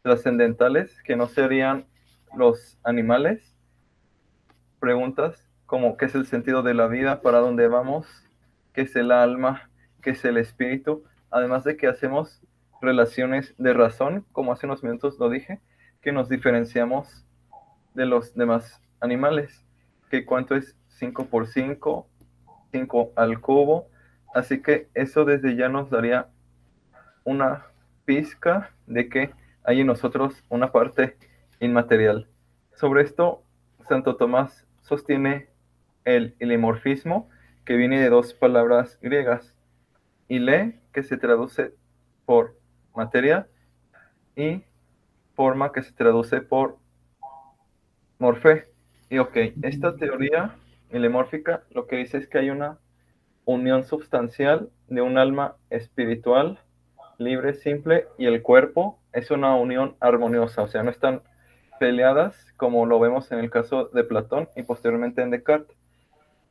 trascendentales que no serían los animales. Preguntas como qué es el sentido de la vida, para dónde vamos, qué es el alma, qué es el espíritu, además de que hacemos relaciones de razón, como hace unos minutos lo dije, que nos diferenciamos de los demás animales, que cuánto es 5 por 5, 5 al cubo, así que eso desde ya nos daría una pizca de que hay en nosotros una parte inmaterial. Sobre esto, Santo Tomás sostiene el ilimorfismo, que viene de 2 palabras griegas, ile, que se traduce por materia, y forma, que se traduce por morfé. Y ok, esta teoría ilimórfica lo que dice es que hay una unión substancial de un alma espiritual, libre, simple, y el cuerpo es una unión armoniosa, o sea, no están peleadas como lo vemos en el caso de Platón y posteriormente en Descartes.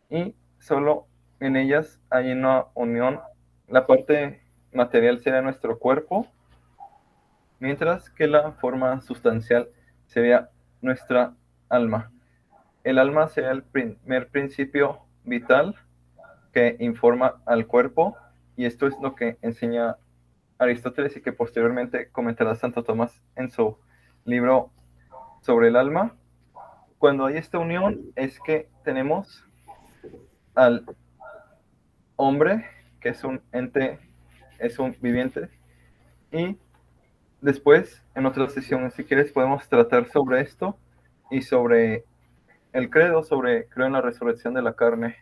Y solo en ellas hay una unión, la parte material sería nuestro cuerpo, mientras que la forma sustancial sería nuestra alma. El alma sería el primer principio vital que informa al cuerpo, y esto es lo que enseña Aristóteles y que posteriormente comentará Santo Tomás en su libro sobre el alma. Cuando hay esta unión es que tenemos al hombre, que es un ente, es un viviente, y después en otra sesión, si quieres, podemos tratar sobre esto y sobre el credo, sobre creo en la resurrección de la carne.